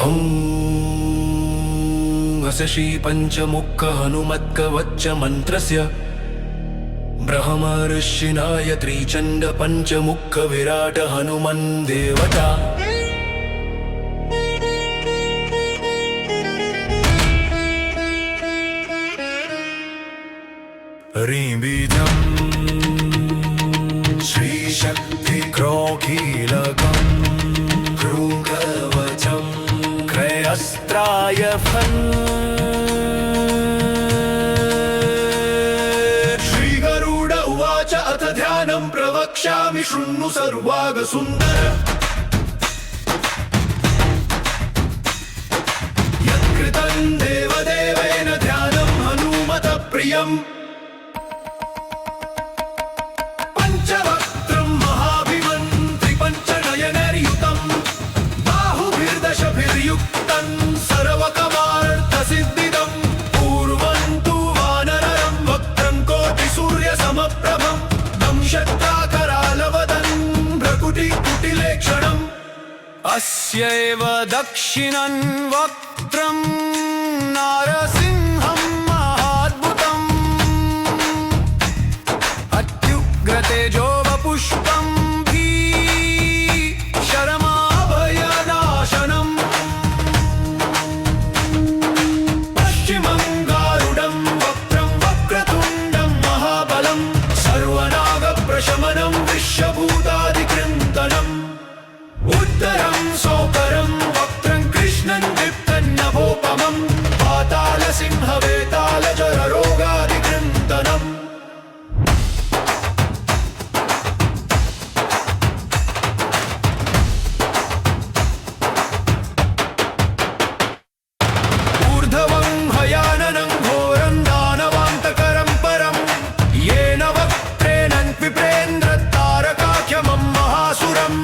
हुं अस्य श्रीपञ्चमुख हनुमत्कवच मन्त्रस्य ब्रह्मर्षिणाय त्रिचण्ड पञ्चमुख विराट हनुमन् देवता ह्रीं श्रीशक्ति क्रोकीलकं भृङ्गवचं क्रयस्त्राय फन् श्रीगरुड उवाच अथ ध्यानं प्रवक्ष्यामि शृणु सर्वागसुन्दर यत्कृतं देवदेवेन ध्यानं हनुमत प्रियम् अस्यैव दक्षिणं वक्त्रं नारसिंहं महाद्भुतम् अत्युग्रतेजो वपुष्पं भीषणमभयनाशनम् पश्चिमं गारुडं वक्त्रं वक्रतुण्डं महाबलं सर्वनागप्रशमनं विश्वभूतादिकृन्तनम् उत्तरं सौकरं वक्त्रं कृष्णं दीप्तं नभोपमं पातालसिंहवेतालजररोगादिकृन्तनम् ऊर्ध्वं हयाननं घोरं दानवान्तकरं परं येन वक्त्रेण विप्रेन्द्रतारकाख्यमं महासुरम्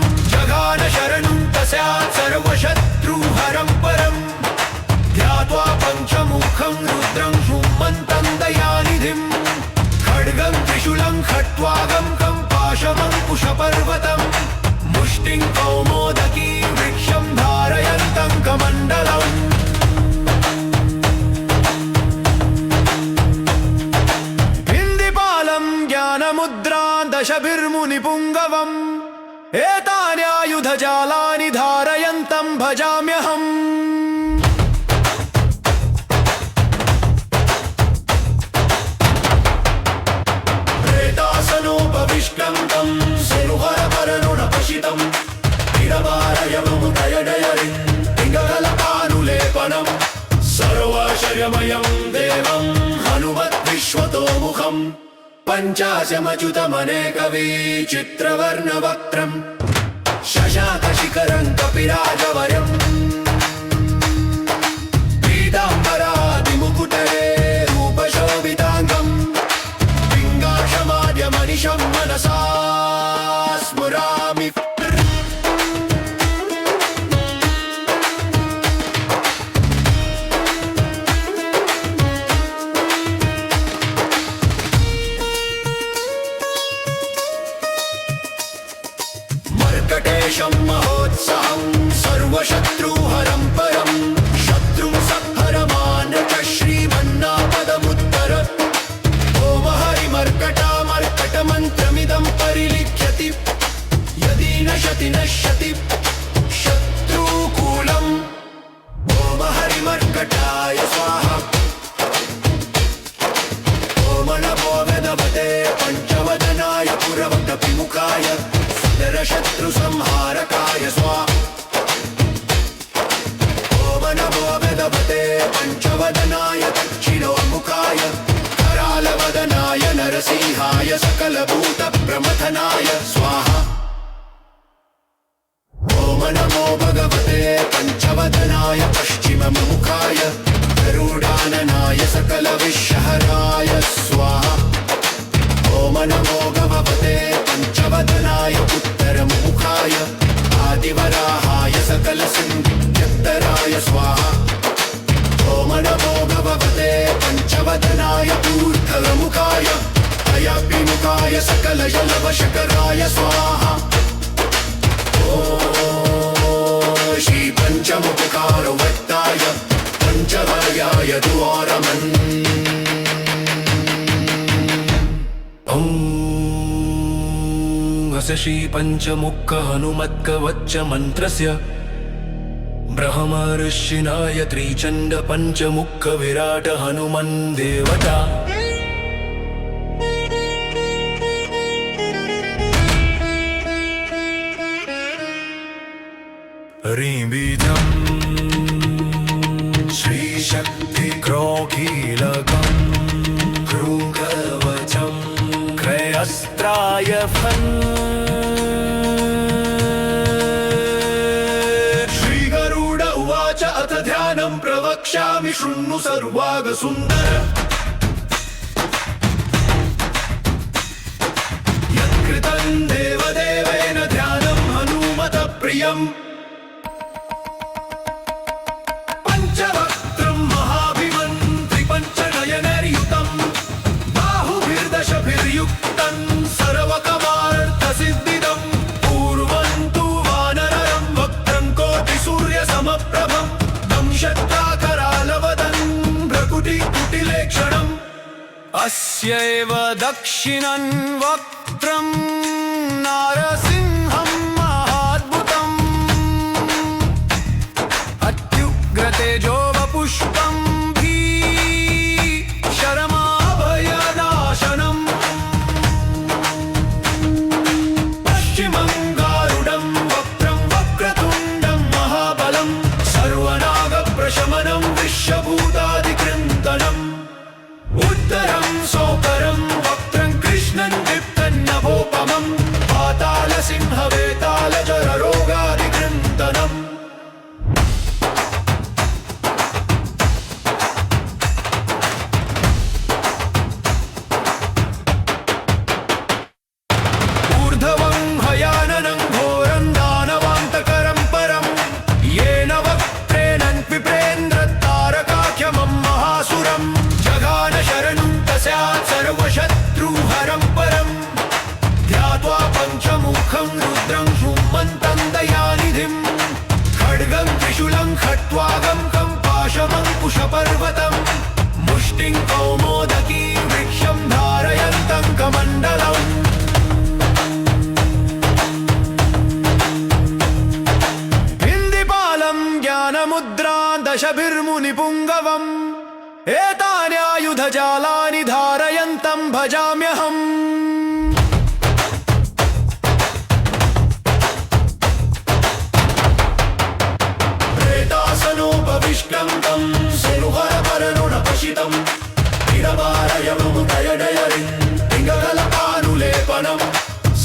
सर्वशत्रुहरं परं ध्यात्वा पञ्चमुखं रुद्रं सुमन्तं दयानिधिं खड्गं त्रिशूलं खट्वागं पाशमं कुशपर्वतं मुष्टिं कौमोदकी वृक्षं धारयन्तं कमण्डलम् हिन्दिपालं ज्ञानमुद्रां दशभिर्मुनिपुङ्गवम् एतान्यायुधजालानि धारयन्तं भजाम्यहम् प्रेतासनोपविष्टं तं सिरुहरपरनुणपशितं तिरवारयमुदयडयरिं पिङ्गलपानुलेपनं सर्वाशर्यमयं देवं हनुमद्विश्वतोमुखम् पञ्चाशमच्युतमनेकविचित्रवर्णवक्त्रम् शशाकशिखरं कपिराजवरम् पीताम्बरादिमुकुटरे रूपशोभिताङ्गम् पिङ्गाक्षमाद्यमनिशं मनसा स्मरामि मर्कटेशं महोत्साहं सर्वशत्रुहरं परं शत्रुं संहरमानच श्रीमन्नापदमुत्तर ओम हरिमर्कटामर्कटमन्त्रमिदं परिलिख्यति यदि नश्यति नश्यति शत्रुकूलम् ओम हरिमर्कटाय स्वाहा ओम नमो वेदवते पञ्चवदनाय पुरवटविमुखाय शत्रुसंहारकाय स्वाहा ओम नमो वेदवते पञ्चवदनाय दक्षिणोन्मुखाय करालवदनाय नरसिंहाय सकलभूतप्रमथनाय स्वाहा ओम नमो भगवते पञ्चवदनाय पश्चिममुखाय गरुडाननाय सकलविश्वहराय स्वाहा ओम नमो भगवते पञ्चवदनाय उत्तरमुखाय आदिवराहाय सकलसिंहराय स्वाहा ओम नमो भगवते पञ्चवदनाय ऊर्ध्वमुखाय अयपिमुखाय सकलजलवशकराय स्वाहा श्री पंचमुखकारो सर्वज्ञाय पंचवर्याय द्वारमन् अस्य श्री पंचमुख हनुमत्कवच मंत्रस्य ब्रह्मर्षिणाय त्रिचंड पंचमुख विराट हनुमन् देवता ह्रीं बीजं श्रीशक्ति क्रोकीलकं क्रूकवचं क्रयस्त्राय फन् श्रीगरुड उवाच अथ ध्यानं प्रवक्ष्यामि शृणु सर्वागसुन्दर यत्कृतं देवदेवेन ध्यानं हनुमत प्रियम् पंचवक्त्रं महाभिमन्त्रि पंचनयनैर्युतं बाहुभिर्दशभिर्युक्तं सर्वकमार्थसिद्धिदं पूर्वं तु वानरं वक्त्रं कोटिसूर्यसमप्रभं दंशत्राकरालवदन् भ्रकुटिकुटिलेक्षणम् अस्यैव दक्षिणं वक्त्रं नारसिंहं महाद्भुतम् अत्युग्रतेजो वपुष्पं भीषणमभयनाशनम् पश्चिमं गारुडं वक्त्रं वक्रतुण्डं महाबलं सर्वनागप्रशमनं विश्वभूतादिकृन्तनम् उत्तरं सोपरं वक्त्रं कृष्णं दीप्तन्नभोपमं पातालसिंहवेतालजररोगादिकृन्तनम् ऊर्ध्वं हयाननं घोरं दानवान्तकरं परं येन वक्त्रेण विप्रेन्द्रतारकाख्यमं महासुरं जघान शरणं तस्यात् सर्वशत्रुहरं परं ध्यात्वा पञ्चमुखं रुद्रं सुमन्तं दयानिधिं खड्गं त्रिशूलं खट्वागं पाशमङ्कुशपर्वतं मुष्टिं कौमोदकी वृक्षं धारयन्तं कमण्डलम् भिन्दिपालं ज्ञानमुद्रां दशभिर्मुनिपुङ्गवम् एतान्यायुधजालानि धारयन्तं भजाम्यहम् प्रेतासनोपविष्टं तं सुरुहरपररुणपशितं तिरवारयमुदयडयरिं पिङ्गलपानुलेपनं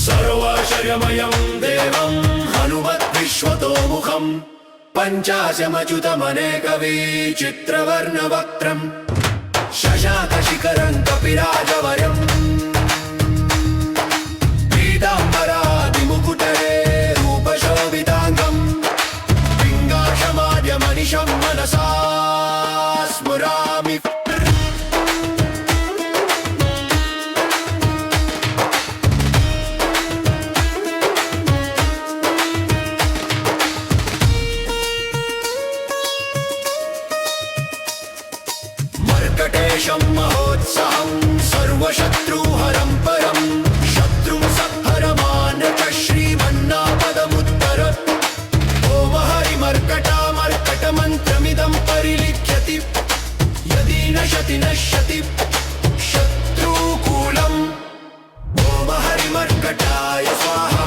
सर्वाश्चर्यमयं देवं हनुमद्विश्वतोमुखम् पञ्चाशमच्युतमनेकविचित्रवर्णवक्त्रं शशाकशिखरं कपिराजवरम् पीताम्बरादिमुकुटे रूपशोभिताङ्गं पिङ्गाक्षमाद्यमनिशं मनसा स्मरामि मर्कटेशं महोत्साहं सर्वशत्रुहरं परं शत्रुं संहरमानक श्रीमन्नापदमुत्तर ओम हरिमर्कटामर्कटमन्त्रमिदं परिलिख्यति यदि नश्यति नश्यति शत्रुकूलम् ओम हरिमर्कटाय स्वाहा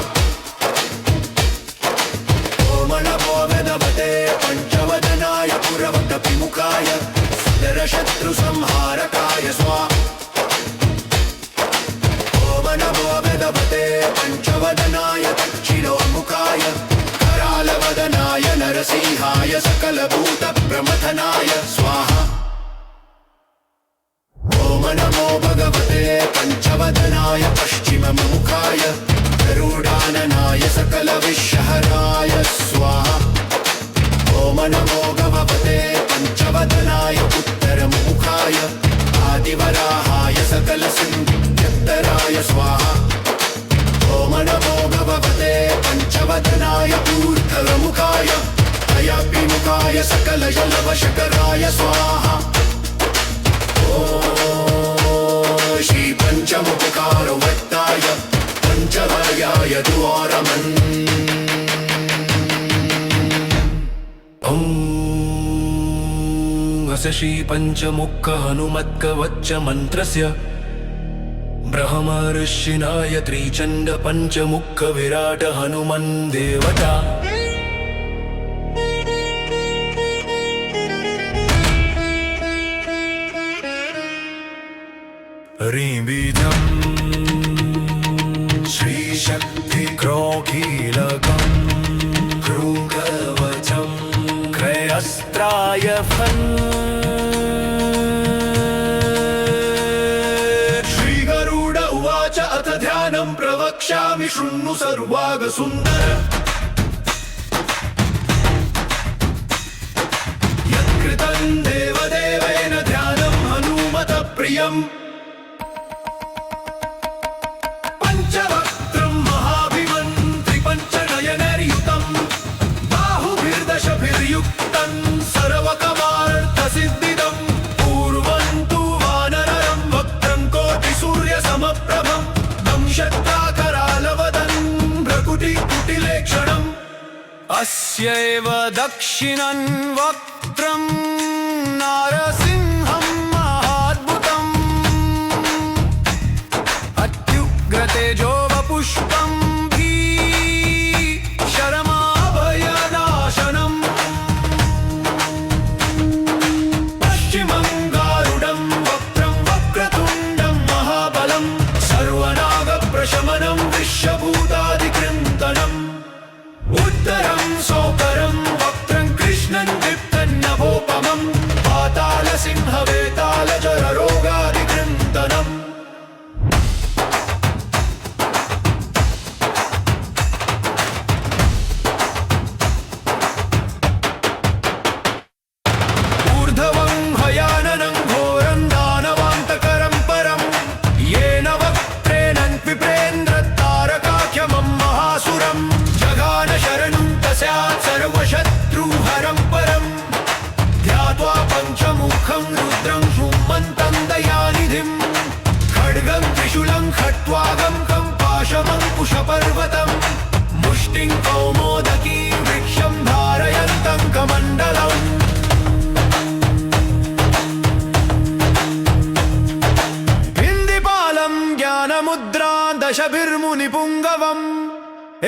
ओम नमो वेदवते पंचवदनाय पुरवटपिमुखाय शत्रुसंहारकाय स्वाहा ओम नमो वेदवते पंचवदनाय दक्षिणोन्मुखाय करालवदनाय नरसिंहाय सकलभूतप्रमथनाय स्वाहा ओम नमो भगवते पंचवदनाय पश्चिममुखाय गरुडाननाय सकलविषहराय स्वाहा ओम नमो भगवते पंचवदनाय उत्तरमुखाय आदिवराहाय सकलसिंहराय स्वाहा ओम नमो भगवते पंचवदनाय ऊर्ध्वमुखाय अयपिमुखाय पञ्चवदनाय सकलजलवशकराय स्वाहा। श्री पञ्चमुखकारवत्ताय पञ्चवर्याय द्वारमन्। अस्य श्री पञ्चमुख हनुमत्कवच मन्त्रस्य ब्रह्मर्षिणाय त्रिचण्ड पञ्चमुख विराट हनुमन् देवता। ह्रीं श्रीशक्ति क्रोकीलकं भृगवचं क्रयस्त्राय फन्। श्रीगरुड उवाच अथ ध्यानं प्रवक्ष्यामि शृणु सर्वागसुन्दर। यत्कृतं देवदेवेन ध्यानं हनुमत प्रियम्। पञ्चवक्त्रं महाभिमन्त्रिपञ्चनयनैर्युतं बाहुभिर्दशभिर्युक्तं सर्वकमार्थसिद्धिदं। पूर्वं तु वानरं वक्त्रं कोटिसूर्यसमप्रभं दंशक्ताकरालवदन् भ्रकुटिकुटिलेक्षणम्। अस्यैव दक्षिणं वक्त्रं नारसिंहं महाद्भुतम्। अत्युग्रतेजो वपुष्पं भीषणमाभयनाशनम्। पश्चिमं गारुडं वक्त्रं वक्रतुण्डं महाबलं सर्वनागप्रशमनं विश्वभूतादिकृन्तनम्। उत्तरं सौकरं वक्त्रं कृष्णं दीप्तन्नभोपमं पातालसिंहवेतालजररोगादिकृन्तनम्। ऊर्ध्वं हयाननं घोरं दानवान्तकरं परं येन वक्त्रेण विप्रेन्द्रतारकाख्यमं महासुरं। जघान शरणं तस्यात् सर्वशत्रुहरं परं ध्यात्वा पञ्चमुखं रुद्रं सुमन्तं दयानिधिं। खड्गं त्रिशूलं खट्वागं खं पाशमङ्कुशपर्वतं मुष्टिं कौमोदकी वृक्षं धारयन्तं कमण्डलम्। भिन्दिपालं ज्ञानमुद्रां दशभिर्मुनिपुङ्गवम्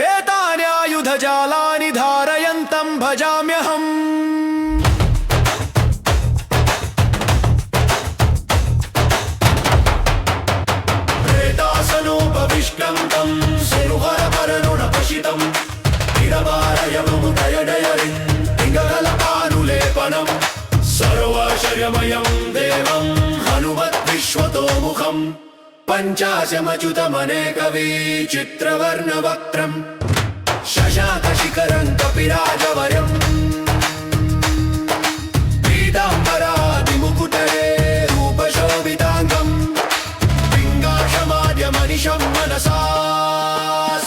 एतान्यायुधजालानि धारयन्तं भजाम्यहम्। प्रेतासनोपविष्टं तं सिरुहरपरनुणपशितं इडवारयमुदयडयरिं पिङ्गलपानुलेपनं सर्वाशर्यमयं देवं हनुमद्विश्वतोमुखम्। पञ्चाशमच्युतमनेकविचित्रवर्णवक्त्रम् शशाकशिखरं कपिराजवर्यम्। पीताम्बरादिमुकुटरे रूपशोभिताङ्गं पिङ्गाक्षमाद्यमनिशं मनसा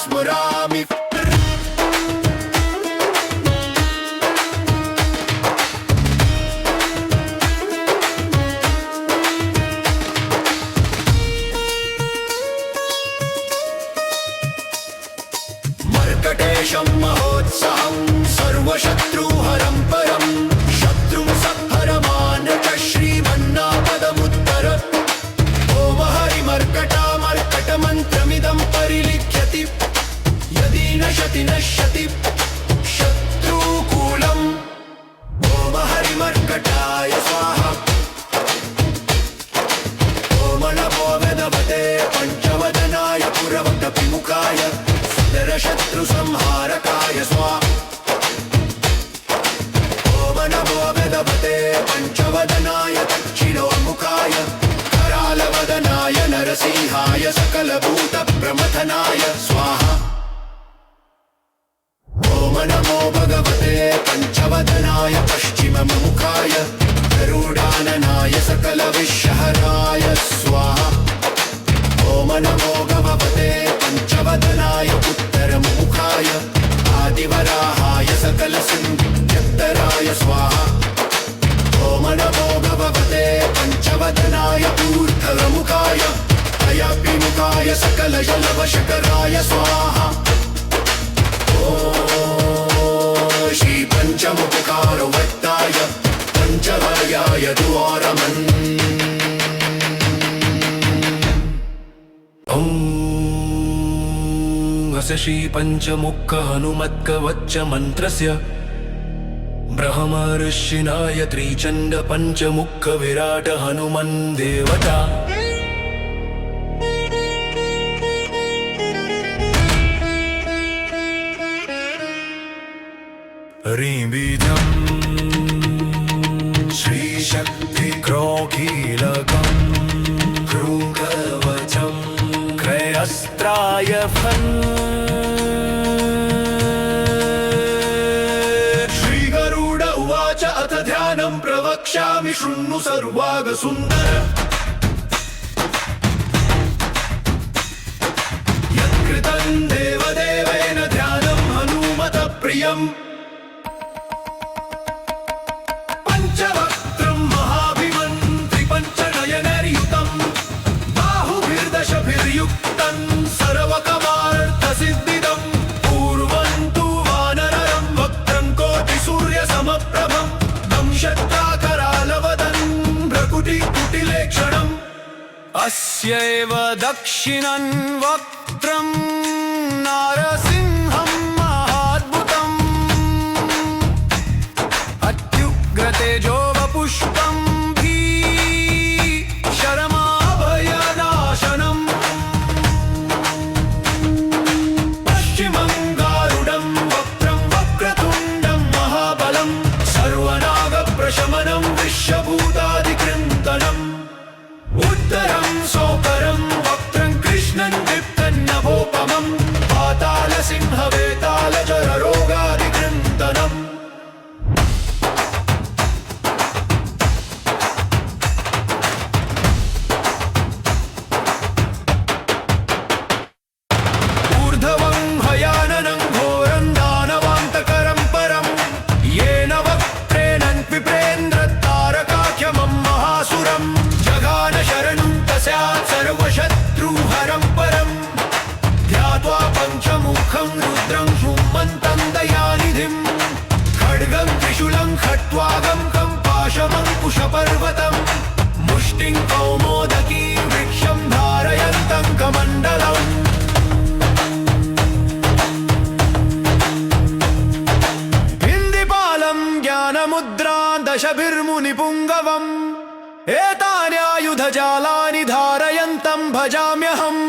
स्मरामि। मर्कटेशं महोत्साहं सर्वशत्रुहरं परं शत्रुं संहरमानच श्रीमन्नापदमुत्तर। ॐ हरिमर्कटामर्कटमन्त्रमिदं परिलिख्यति यदि नश्यति नश्यति शत्रुकूलम्। ॐ हरिमर्कटाय स्वाहा। ॐ नमो वेदवते पञ्चवदनाय पुरवटविमुखाय शत्रुसंहारकाय स्वाहा। ॐ नमो वेदवते पञ्चवदनाय दक्षिणोन्मुखाय करालवदनाय नरसिंहाय सकलभूतप्रमथनाय स्वाहा। ॐ नमो भगवते पञ्चवदनाय पश्चिममुखाय गरुडाननाय सकलविश्वहराय स्वाहा। ॐ नमो भगवते पञ्चवदनाय उत्तरमुखाय आदिवराहाय सकलसिंहराय स्वाहा। सकलबूताधिकृन्तनाय सकलजलवशकराय स्वाहा। श्री पंचमुखकारवत्ताय पंचवर्याय द्वारमन्। अस्य श्री पंचमुख हनुमत्कवच मंत्रस्य ब्रह्मर्षिणाय त्रिचंड पंचमुख विराट हनुमन् देवता। ह्रीं श्रीशक्ति क्रोकीलकं भृङ्गवचं क्रयस्त्राय फन्। श्रीगरुड उवाच अथ ध्यानं प्रवक्ष्यामि शृणु सर्वागसुन्दर। यत्कृतं देवदेवेन ध्यानं हनुमत प्रियम्। पंचवक्त्रं महाभिमन्त्रिपञ्चनयनैर्युतं बाहुभिर्दशभिर्युक्तं सर्वकमार्थसिद्धिदं। पूर्वं तु वानरं वक्त्रं कोटिसूर्यसमप्रभं दंशत्राकरालवदन् भ्रकुटिकुटिलेक्षणम्। अस्यैव दक्षिणं वक्त्रं नारसिंहं महाद्भुतम्। तेजो वपुष्पं भीषणमाभयनाशनम्। पश्चिमं गारुडं वक्त्रं वक्रतुण्डं महाबलं सर्वनागप्रशमनं विश्वभूतादिकृन्तनम्। उत्तरं सोकरं वक्त्रं कृष्णं दीप्तन्नभोपमं पातालसिंहवेतालचररोगादिकृन्तनम्। सर्वशत्रुहरं परं ध्यात्वा पंचमुखं रुद्रं सुमन्तं दयानिधिं। खड्गं त्रिशूलं खट्वागं खं पाशमङ्कुशपर्वतं मुष्टिं कौमोदकी वृक्षं धारयन्तं कमण्डलम्। हिन्दिपालं ज्ञानमुद्रां दशभिर्मुनिपुङ्गवम् एतान्यायुधजालानि धारयन्तं भजाम्यहम्।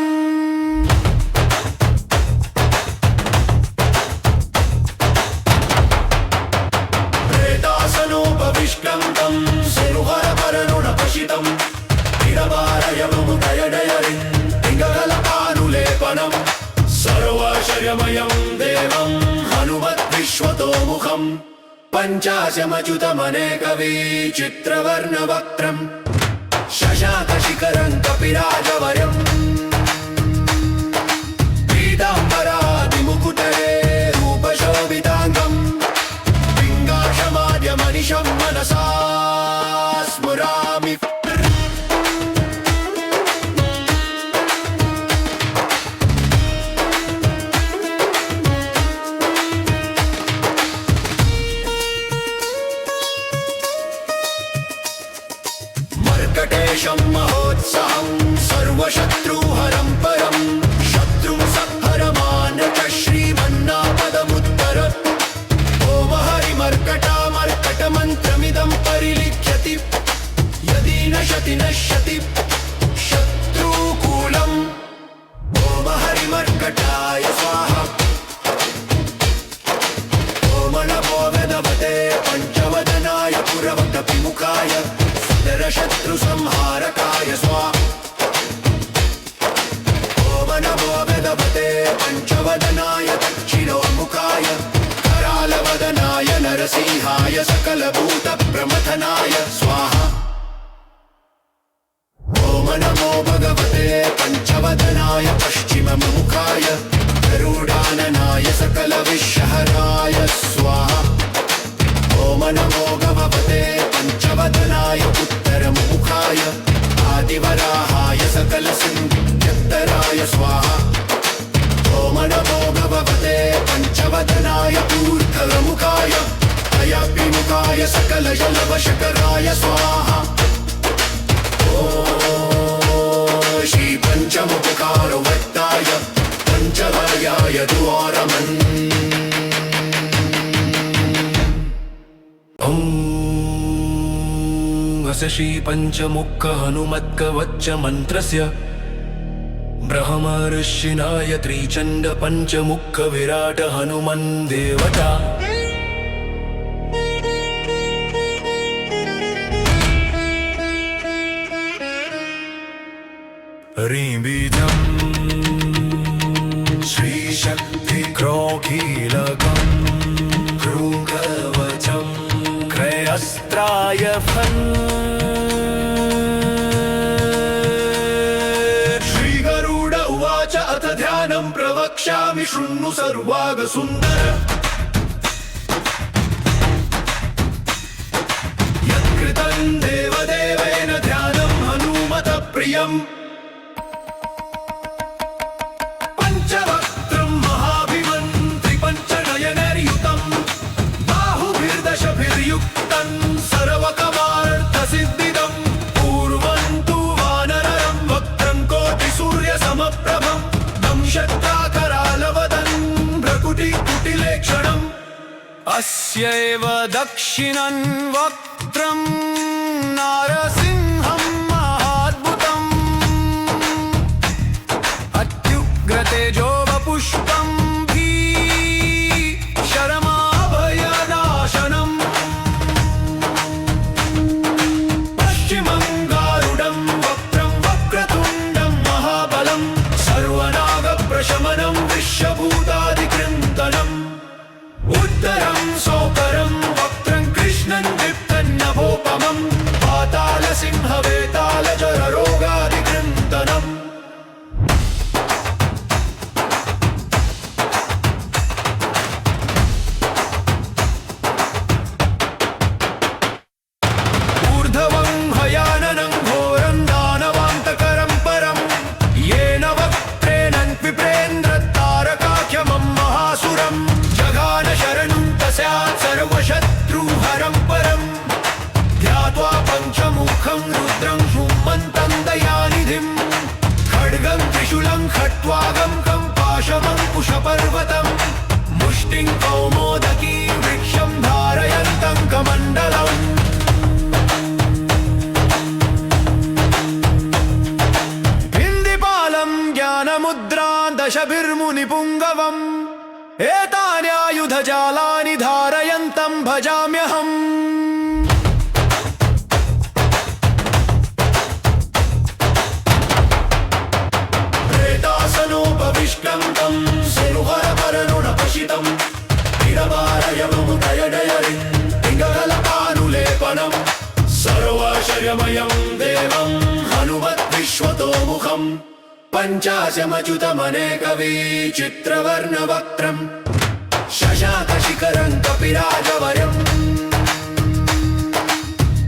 प्रेतासनोपविष्टं तं सिरुहरपरनुणपशितं तिरवारयमुदयडयरिं पिङ्गलपानुलेपनं सर्वशर्यमयं देवं हनुमद्विश्वतोमुखम्। पञ्चाशमच्युतमनेकविचित्रवर्णवक्त्रम् शशाकशिखरं कपिराजवर्यम्। पीताम्बरादिमुकुटरे रूपशोभिताङ्गम् पिङ्गाक्षमाद्यमनिशं मनसा स्मरामि। मर्कटेशं महोत्साहं सर्वशत्रुहरं परं शत्रुं संहरमानच श्रीमन्नापदमुत्तर। ओम हरिमर्कटामर्कटमन्त्रमिदं परिलिख्यति यदि नश्यति नश्यति शत्रुकूलम्। ओम हरिमर्कटाय स्वाहा। ओम नमो वेदवते पंचवदनाय पुरवटविमुखाय शत्रुसंहारकाय स्वाहा। ओम नमो वेदवते पंचवदनाय दक्षिणोन्मुखाय करालवदनाय नरसिंहाय सकलभूतप्रमथनाय स्वाहा। ओम नमो भगवते पंचवदनाय पश्चिममुखाय गरुडाननाय सकलविश्वहराय स्वाहा। ओम नमो भगवते पंचवदनाय उत्तरमुखाय आदिवराहाय सकलसिंहराय सकलजलवशकराय स्वाहा। श्री पंचमुखकारवत्ताय पंचवर्याय द्वारमन्। अस्य श्री पंचमुख हनुमत्कवच मंत्रस्य ब्रह्मर्षिणाय त्रिचंड पंचमुख विराट हनुमन् देवता। ह्रीं बीजं श्रीशक्ति क्रोकीलकं भृङ्गवचं क्रयस्त्राय फन्। श्रीगरुड उवाच अथ ध्यानं प्रवक्ष्यामि शृणु सर्वागसुन्दर। यत्कृतं देवदेवेन ध्यानं हनुमत प्रियम्। पंचवक्त्रं महाभिमन्त्रि पंचनयनैर्युतं बाहुभिर्दशभिर्युक्तं सर्वकमार्थसिद्धिदं। पूर्वं तु वानरं वक्त्रं कोटिसूर्यसमप्रभं दंशक्ताकरालवदन् भ्रकुटिकुटिलेक्षणम्। अस्यैव दक्षिणं वक्त्रं नारसिंहं महाद्भुतम्। अत्युग्रतेजो वपुष्पं भीषणमाभयनाशनम्। पश्चिमं गारुडं वक्त्रं वक्रतुण्डं महाबलं सर्वनागप्रशमनं विश्वभूतादिकृन्तनम्। उत्तरं सौकरं वक्त्रं कृष्णं दीप्तं नभोपमं पातालसिंहवेतालजररोगादिकृन्तनम्। ऊर्ध्वं हयाननं घोरं दानवान्तकरं परं येन वक्त्रेण विप्रेन्द्रतारकाख्यमं महासुरं। जघान शरणं तस्यात् सर्वशत्रुहरं परं ध्यात्वा पञ्चमुखं रुद्रं सुमन्तं दयानिधिं। खड्गं त्रिशूलं खट्वागं खं पाशमं कुशपर्वतं मुष्टिं कौमोदकी वृक्षं धारयन्तं कमण्डलम्। हिन्दिपालं ज्ञानमुद्रां दशभिर्मुनिपुङ्गवम् एतान्यायुधजालानि धारयन्तं भजाम्यहम्। प्रेतासनोपविष्टं तं सिरुहरपरनुणपशितं इडमारयमुदयडयरिं पिङ्गलपानुलेपनं सर्वाशर्यमयं देवं हनुमद्विश्वतोमुखम्। पञ्चाशमच्युतमनेकविचित्रवर्णवक्त्रम् शशाकशिखरं कपिराजवरम्।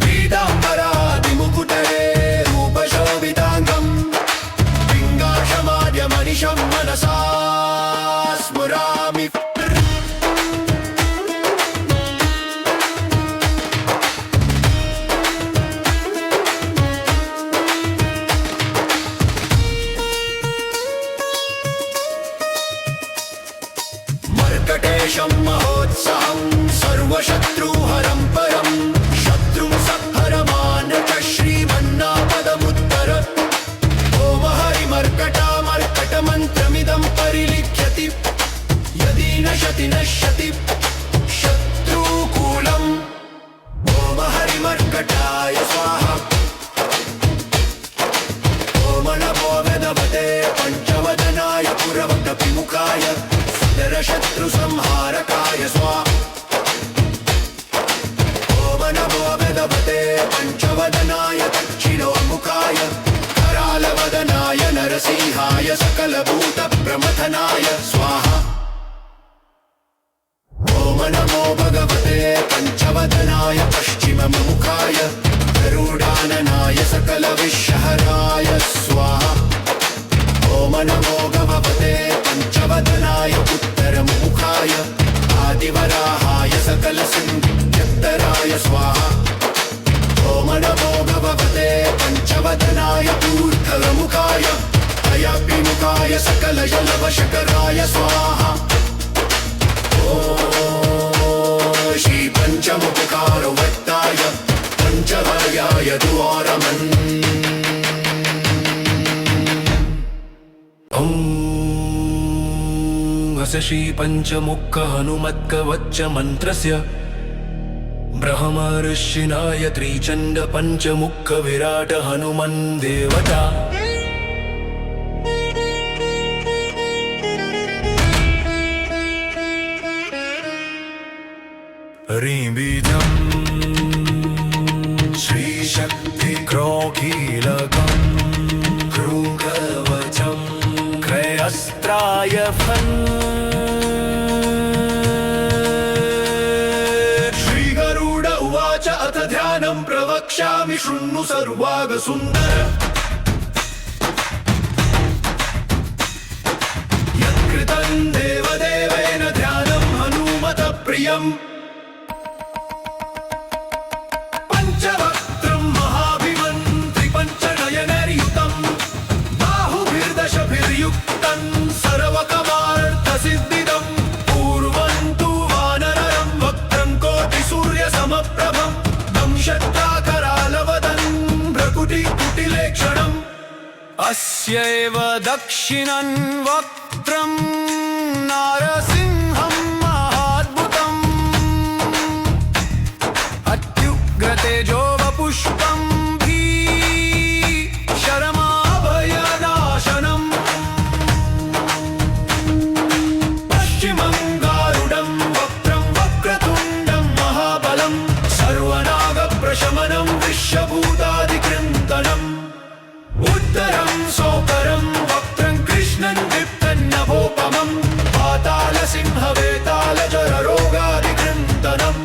पीताम्बरादिमुकुटरे रूपशोभिताङ्गं पिङ्गाक्षमाद्यमनिशं मनसा स्मरामि। मर्कटेशं महोत्साहं सर्वशत्रुहरं परं शत्रुं संहरमानच श्रीमन्नापदमुत्तर। ॐ हरिमर्कटामर्कटमन्त्रमिदं परिलिख्यति यदि नश्यति नश्यति शत्रुकूलम्। ॐ हरिमर्कटाय स्वाहा। ॐ नमो वेदवते पञ्चवदनाय पुरवटविमुखाय शत्रुसंहारकाय स्वाहा। ॐ नमो वेदवते पञ्चवदनाय दक्षिणोन्मुखाय करालवदनाय नरसिंहाय सकलभूतप्रमथनाय स्वाहा। ॐ नमो भगवते पञ्चवदनाय पश्चिममुखाय गरुडाननाय सकलविश्वहराय स्वाहा। ॐ नमो भगवते पञ्चवदनाय उत्तरमुखाय आदिवराहाय सकलसिंहराय स्वाहा। सकलजलवशकराय स्वाहा। श्री पंचमुखकारवत्ताय पंचवर्याय द्वारमन्। अस्य श्री पंचमुख हनुमत्कवच मंत्रस्य ब्रह्मर्षिणाय त्रिचंड पंचमुख विराट हनुमन् देवता। ह्रीं बीजं श्रीशक्ति क्रोकीलकं भृङ्गवचं क्रयस्त्राय फन्। श्रीगरुड उवाच अथ ध्यानं प्रवक्ष्यामि शृणु सर्वागसुन्दर। यत्कृतं देवदेवेन ध्यानं हनुमत प्रियम्। पंचवक्त्रं महाभिमन्त्रिपञ्चनयनैर्युतं बाहुभिर्दशभिर्युक्तं सर्वकमार्थसिद्धिदं। पूर्वं तु वानरं वक्त्रं कोटिसूर्यसमप्रभं दंशत्राकरालवदन् भ्रकुटिकुटिलेक्षणम्। अस्यैव दक्षिणं वक्त्रं नारसिंहं महाद्भुतम्। तेजो वपुष्पं भीषणमाभयनाशनम्। पश्चिमं गारुडं वक्त्रं वक्रतुण्डं महाबलं सर्वनागप्रशमनं विश्वभूतादिकृन्तनम्। उत्तरं सौकरं वक्त्रं कृष्णं दीप्तन्नभोपमं पातालसिंहवेतालजररोगादिकृन्तनम्।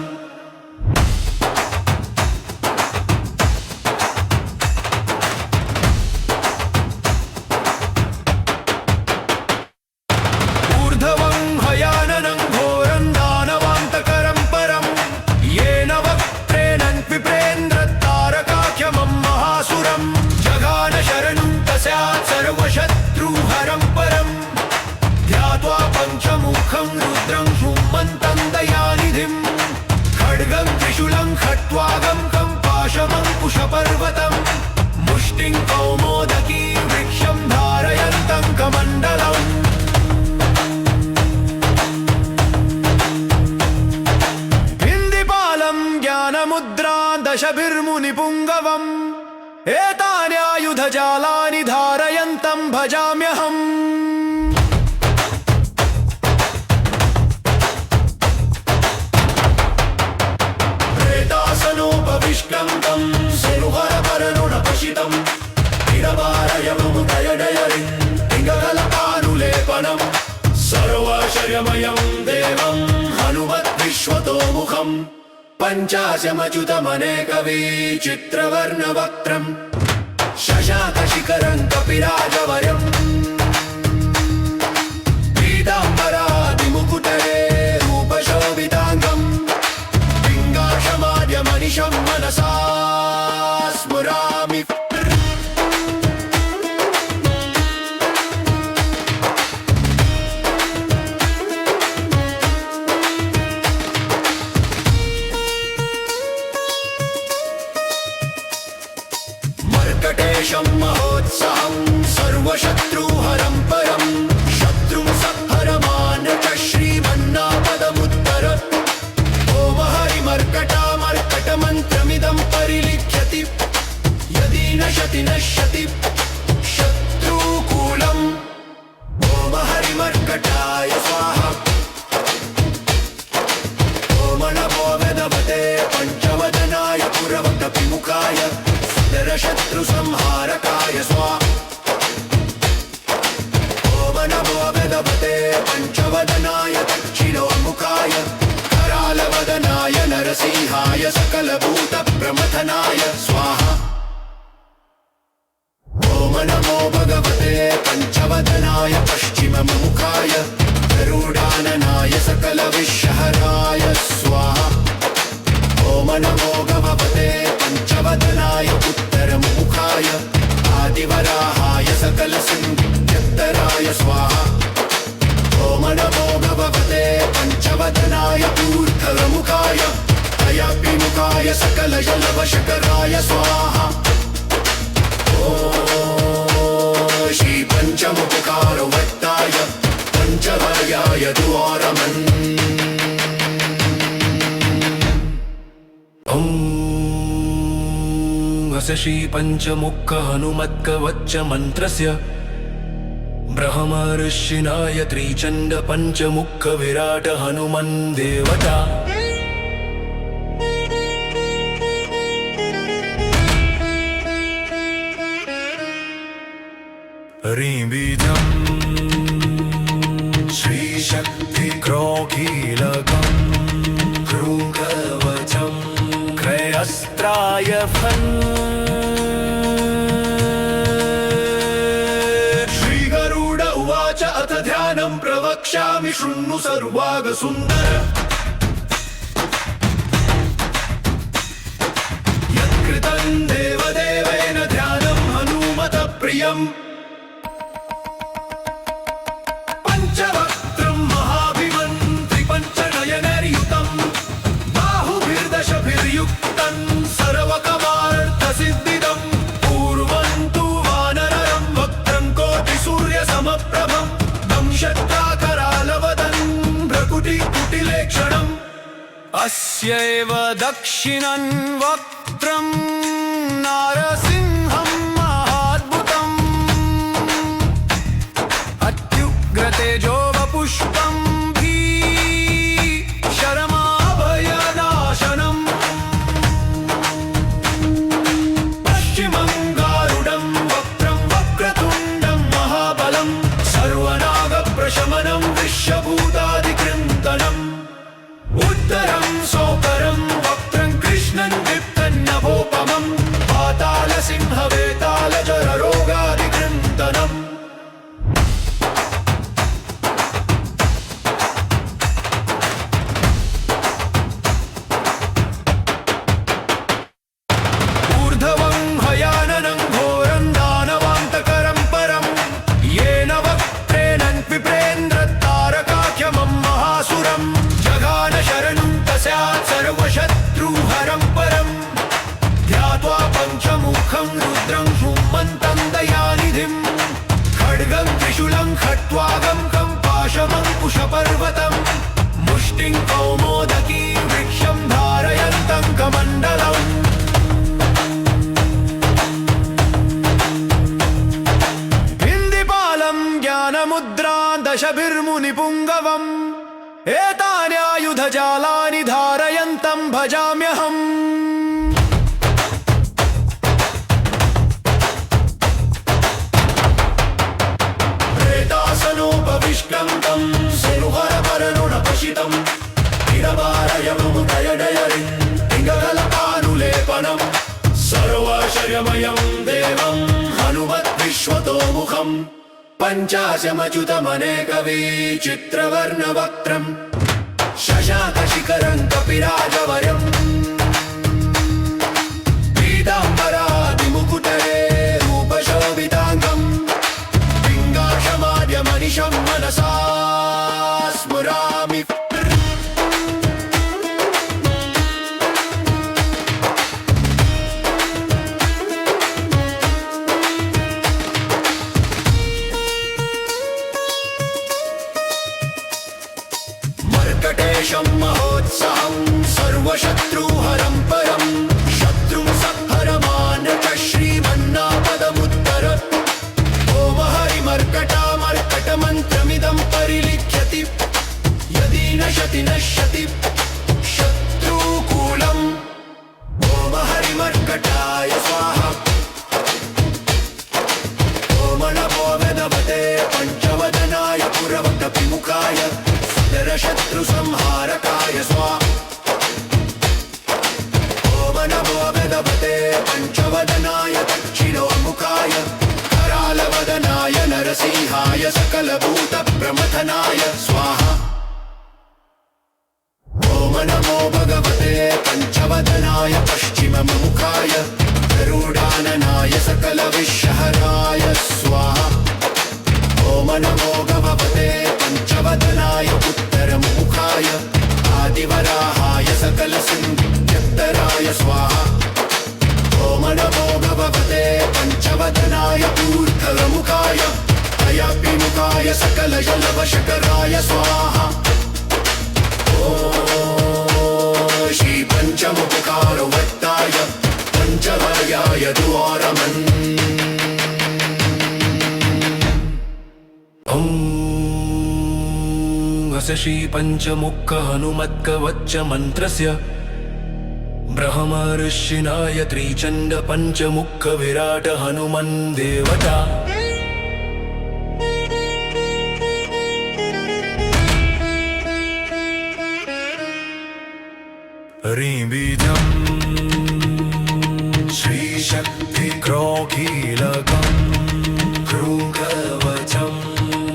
सर्वशत्रुहरं परं ध्यात्वा पंचमुखं रुद्रं सुमन्तं दयानिधिं। खड्गं त्रिशूलं खट्वागं पाशमङ्कुशपर्वतं मुष्टिं कौमोदकी वृक्षं धारयन्तं कमण्डलम्। हिन्दिपालं ज्ञानमुद्रां दशभिर्मुनिपुङ्गवम् एतान्यायुधजालानि धारयन्तं भजाम्यहम्। प्रेतासनोपविष्टं तं सिरुहरपरनुणपशितं इडवारयमुदयडयरिं पिङ्गलपानुलेपनं सर्वशर्यमयं देवं हनुमद्विश्वतोमुखम्। पञ्चाशमच्युतमनेकविचित्रवर्णवक्त्रम् शशाकशिखरं कपिराजवर्यम्। पीताम्बरादिमुकुटरे रूपशोभिताङ्गम् पिङ्गाशमाद्यमनिशं मनसा स्मरामि। मर्कटेशं महोत्साहं सर्वशत्रुहरं परं शत्रुं संहरमानच श्रीमन्नापदमुत्तर। ओम हरिमर्कटामर्कटमन्त्रमिदं परिलिख्यति यदि नश्यति नश्यति शत्रुकूलम्। ओम हरिमर्कटाय स्वाहा। ओम नमो वेदवते पंचवदनाय पुरवटपिमुखाय शत्रुसंहारकाय स्वाहा। ओम नमो वेदवते पंचवदनाय दक्षिणोन्मुखाय करालवदनाय नरसिंहाय सकलभूतप्रमथनाय स्वाहा। ओम नमो भगवते पंचवदनाय पश्चिममुखाय गरुडाननाय सकलविश्वहराय स्वाहा। ओम नमो भगवते पंचवदनाय उत्तरमुखाय आदिवराहाय सकलसिंहराय स्वाहा। सकलजलवशकराय स्वाहा। ॐ श्री पंचमुखकारवत्ताय पंचवर्याय द्वारमन्। ॐ श्री पंचमुख हनुमत्कवच मंत्रस्य ब्रह्मर्षिणाय त्रिचंड पंचमुख विराट हनुमन् देवता। ह्रीं बीजं श्रीशक्ति क्रोकीलकं भृङ्गवचं क्रयस्त्राय फन्। श्रीगरुड उवाच अथ ध्यानं प्रवक्ष्यामि शृणु सर्वागसुन्दर। यत्कृतं देवदेवेन ध्यानं हनुमत प्रियम्। पंचवक्त्रं महाभिमन्त्रि पंचनयनैर्युतं बाहुभिर्दशभिर्युक्तं सर्वकमार्थसिद्धिदं। पूर्वं तु वानरं वक्त्रं कोटिसूर्यसमप्रभं दंशत्राकरालवदन् भ्रकुटिकुटिलेक्षणम्। अस्यैव दक्षिणं वक्त्रं नारसिंहं महाद्भुतम्। अत्युग्रतेजो वपुष्पं भीषणमाभयनाशनम्। पश्चिमं गारुडं वक्त्रं वक्रतुण्डं महाबलं सर्वनागप्रशमनं विश्वभूतादिकृन्तनम्। उत्तरं सोकरं वक्त्रं कृष्णं दीप्तं नभोपमं पातालसिंहवेतालजररोगादिकृन्तनम्। ऊर्ध्वं हयाननं घोरं दानवान्तकरं परं येन वक्त्रेण विप्रेन्द्रतारकाख्यमं महासुरं। जघान शरणं तस्यात् सर्वशत्रुहरं परं ध्यात्वा पञ्चमुखं रुद्रं सुमन्तं दयानिधिं। खड्गं त्रिशूलं खट्वागं खं पाशमङ्कुशपर्वतं मुष्टिं कौमोदकी वृक्षं धारयन्तं कमण्डलम्। हिन्दिपालं ज्ञानमुद्रां दशभिर्मुनिपुङ्गवम् एतान्यायुधजालानि धारयन्तं भजाम्यहम्। प्रेतासनोपविष्टं तं सिरुहरपरनुणपशितं हिरवारयमुदयडयरिं पिङ्गलपानुलेपनं सर्वाशर्यमयं देवं हनुमद्विश्वतोमुखम्। पञ्चाशमच्युतमनेकविचित्रवर्णवक्त्रम् शशाकशिखरं कपिराजवरम्। पीताम्बरादिमुकुटरे रूपशोभिताङ्गं पिङ्गाक्षमाद्यमनिशं मनसा स्मरामि। मर्कटेशं महोत्साहं सर्वशत्रुहरं परं शत्रुं संहरमानच श्रीमन्नापदमुत्तर। ॐ हरिमर्कटामर्कटमन्त्रमिदं परिलिख्यति यदि नश्यति नश्यति शत्रुकूलम्। ॐ हरिमर्कटाय स्वाहा। ॐ नमो वेदवते पञ्चवदनाय पुरवटविमुखाय शत्रुसंहारकाय स्वाहा। ॐ नमो वेदवते पंचवदनाय दक्षिणोन्मुखाय करालवदनाय नरसिंहाय सकलभूतप्रमथनाय स्वाहा। ॐ नमो भगवते पंचवदनाय पश्चिममुखाय गरुडाननाय सकलविश्वहराय स्वाहा। ॐ नमो भगवते पंचवदनाय उत्तरमुखाय आदिवराहाय सकलसिंहत्तराय पञ्चवदनाय स्वाहा। ॐ नमो भगवते पञ्चवदनाय ऊर्ध्वमुखाय अयपिमुखाय सकलजलवशकराय स्वाहा। ॐ श्री पञ्चमुखकारवत्ताय पञ्चवर्याय द्वारमन्। ॐ श्री पञ्चमुख हनुमत्कवच मन्त्रस्य ब्रह्मर्षिणाय त्रिचण्ड पञ्चमुख विराट हनुमन् देवता। ह्रीं बीजं श्रीशक्ति क्रोकीलकं भृङ्गवचं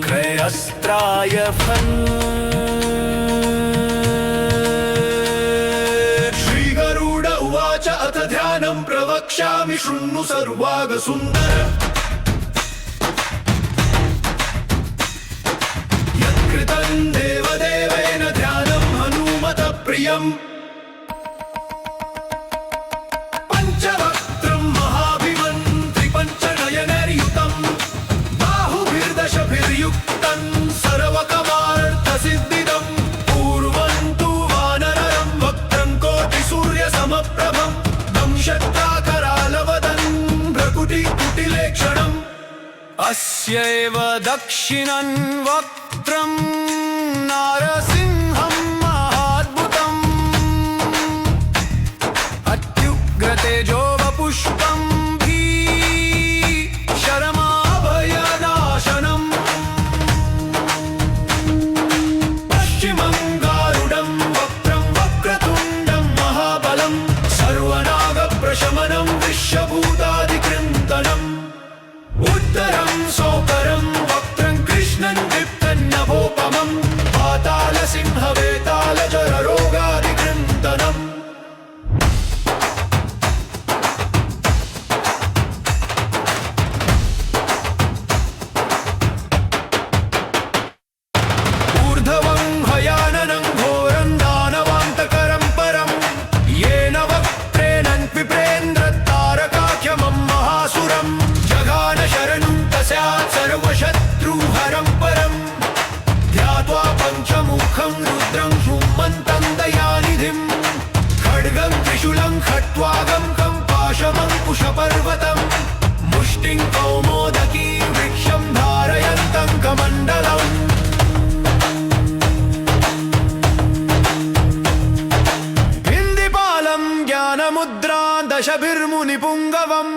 क्रयस्त्राय फन्। श्रीगरुड उवाच अथ ध्यानं प्रवक्ष्यामि शृणु सर्वागसुन्दर। यत्कृतं देवदेवेन ध्यानं हनुमत प्रियम्। पंचवक्त्रं महाभिमन्त्रिपञ्चनयनैर्युतं बाहुभिर्दशभिर्युक्तं सर्वकमार्थसिद्धिदं। पूर्वं तु वानरं वक्त्रं कोटिसूर्यसमप्रभं दंशक्ताकरालवदन् भ्रकुटिकुटिलेक्षणम्। अस्यैव दक्षिणं वक्त्रं नारसिंहं महाद्भुतम् तेजो वपुष्पं भीषणमाभयनाशनम्। पश्चिमं गारुडं वक्त्रं वक्रतुण्डं महाबलं सर्वनागप्रशमनं विश्वभूतादिकृन्तनम्। उत्तरं सौकरं वक्त्रं कृष्णं दीप्तं नभोपमं पातालसिंहवेतालजररोगादिकृन्तनम्। सर्वशत्रुहरं परं ध्यात्वा पञ्चमुखं रुद्रं सुमन्तं दयानिधिं। खड्गं त्रिशूलं खट्वागं खं पाशमङ्कुशपर्वतं मुष्टिं कौमोदकी वृक्षं धारयन्तं कमण्डलम्। हिन्दिपालं ज्ञानमुद्रां दशभिर्मुनिपुङ्गवम्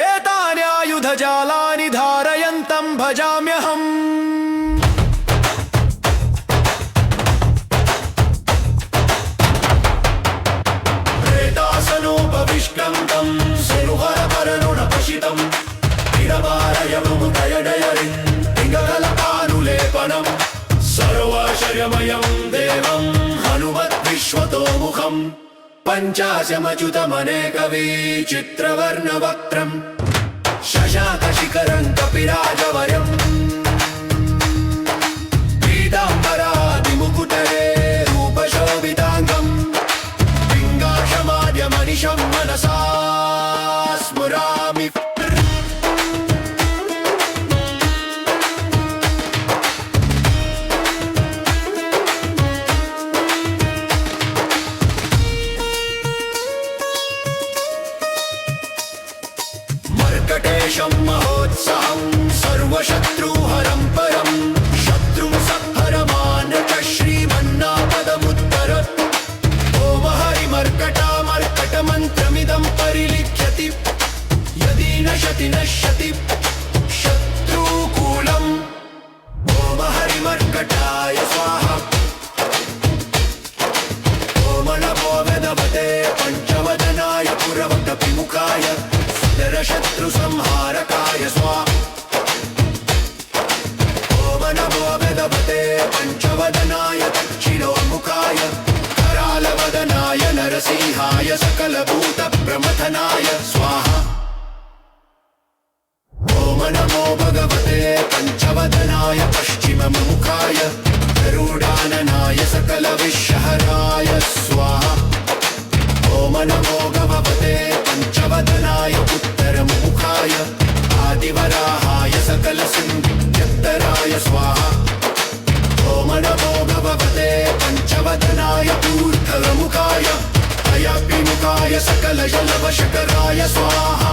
एतान्यायुधजालानि धारयन्तं भजाम्यहम्। प्रेतासनोपविष्टं तं सिरुहरपरनुणपशितं तिरवारयमुदयडयरिं पिङ्गलपानुलेपनं सर्वाशर्यमयं देवं हनुमद्विश्वतोमुखम्। पञ्चाशमच्युतमनेकविचित्रवर्णवक्त्रम् शशाकशिखरं कपिराजवर्यम्। पीताम्बरादिमुकुटरे रूपशोभिताङ्गम् पिङ्गाक्षमाद्यमनिशं मनसा स्मरामि। मर्कटेशं महोत्साहं सर्वशत्रुहरं परं शत्रुं संहरमानक श्रीमन्नापदमुत्तर। ॐ हरिमर्कटामर्कटमन्त्रमिदं परिलिख्यति यदि नश्यति नश्यति शत्रुकूलम्। ॐ हरिमर्कटाय स्वाहा। ॐ नमो भगवते पञ्चवदनाय पुरवटविमुखाय शत्रुसंहारकाय स्वाहा। ॐ नमो भगवते पञ्चवदनाय दक्षिणोन्मुखाय करालवदनाय नरसिंहाय सकलभूतप्रमथनाय स्वाहा। ॐ नमो भगवते पञ्चवदनाय पश्चिममुखाय गरुडाननाय सकलविश्वहराय स्वाहा। ॐ ओम नमो भगवते पंचवदनाय उत्तरमुखाय आदिवराहाय सकलसिन्धुत्तराय स्वाहा। ओम नमो भगवते पंचवदनाय ऊर्ध्वमुखाय अयपिमुखाय सकलजलवशकराय स्वाहा।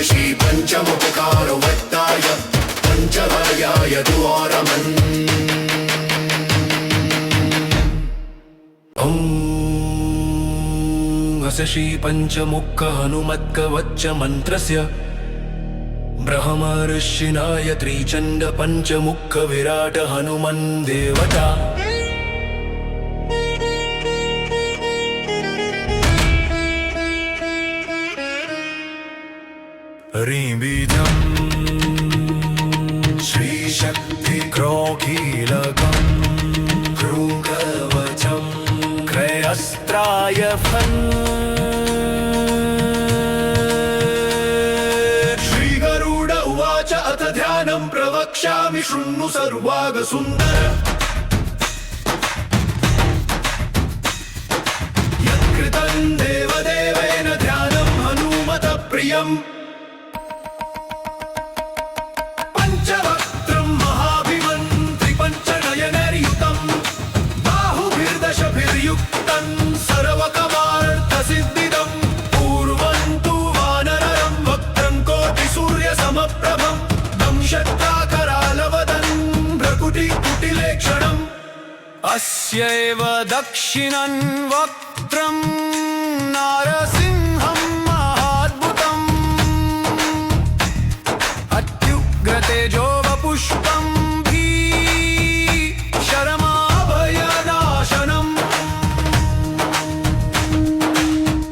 श्री पंचमुखकारवत्ताय पंचवर्याय द्वारमन्। अस्य श्री पंचमुख हनुमत्कवच मंत्रस्य ब्रह्मर्षिणाय त्रिचंड पंचमुख विराट हनुमन् देवता। ह्रीं बीजं श्रीशक्ति क्रोकीलकं भृङ्गवचं क्रयस्त्राय फन्। श्रीगरुड उवाच अथ ध्यानं प्रवक्ष्यामि शृणु सर्वागसुन्दर। यत्कृतं देवदेवेन ध्यानं हनुमत प्रियम्। पंचवक्त्रं महाभिमन्त्रिपञ्चनयनैर्युतं बाहुभिर्दशभिर्युक्तं सर्वकमार्थसिद्धिदं। पूर्वं तु वानरं वक्त्रं कोटिसूर्यसमप्रभं दंशक्ताकरालवदन् भ्रकुटिकुटिलेक्षणम्। अस्यैव दक्षिणं वक्त्रं नारसिंहं महाद्भुतम् अत्युग्रतेजो वपुष्पं भीषणमभयनाशनम्।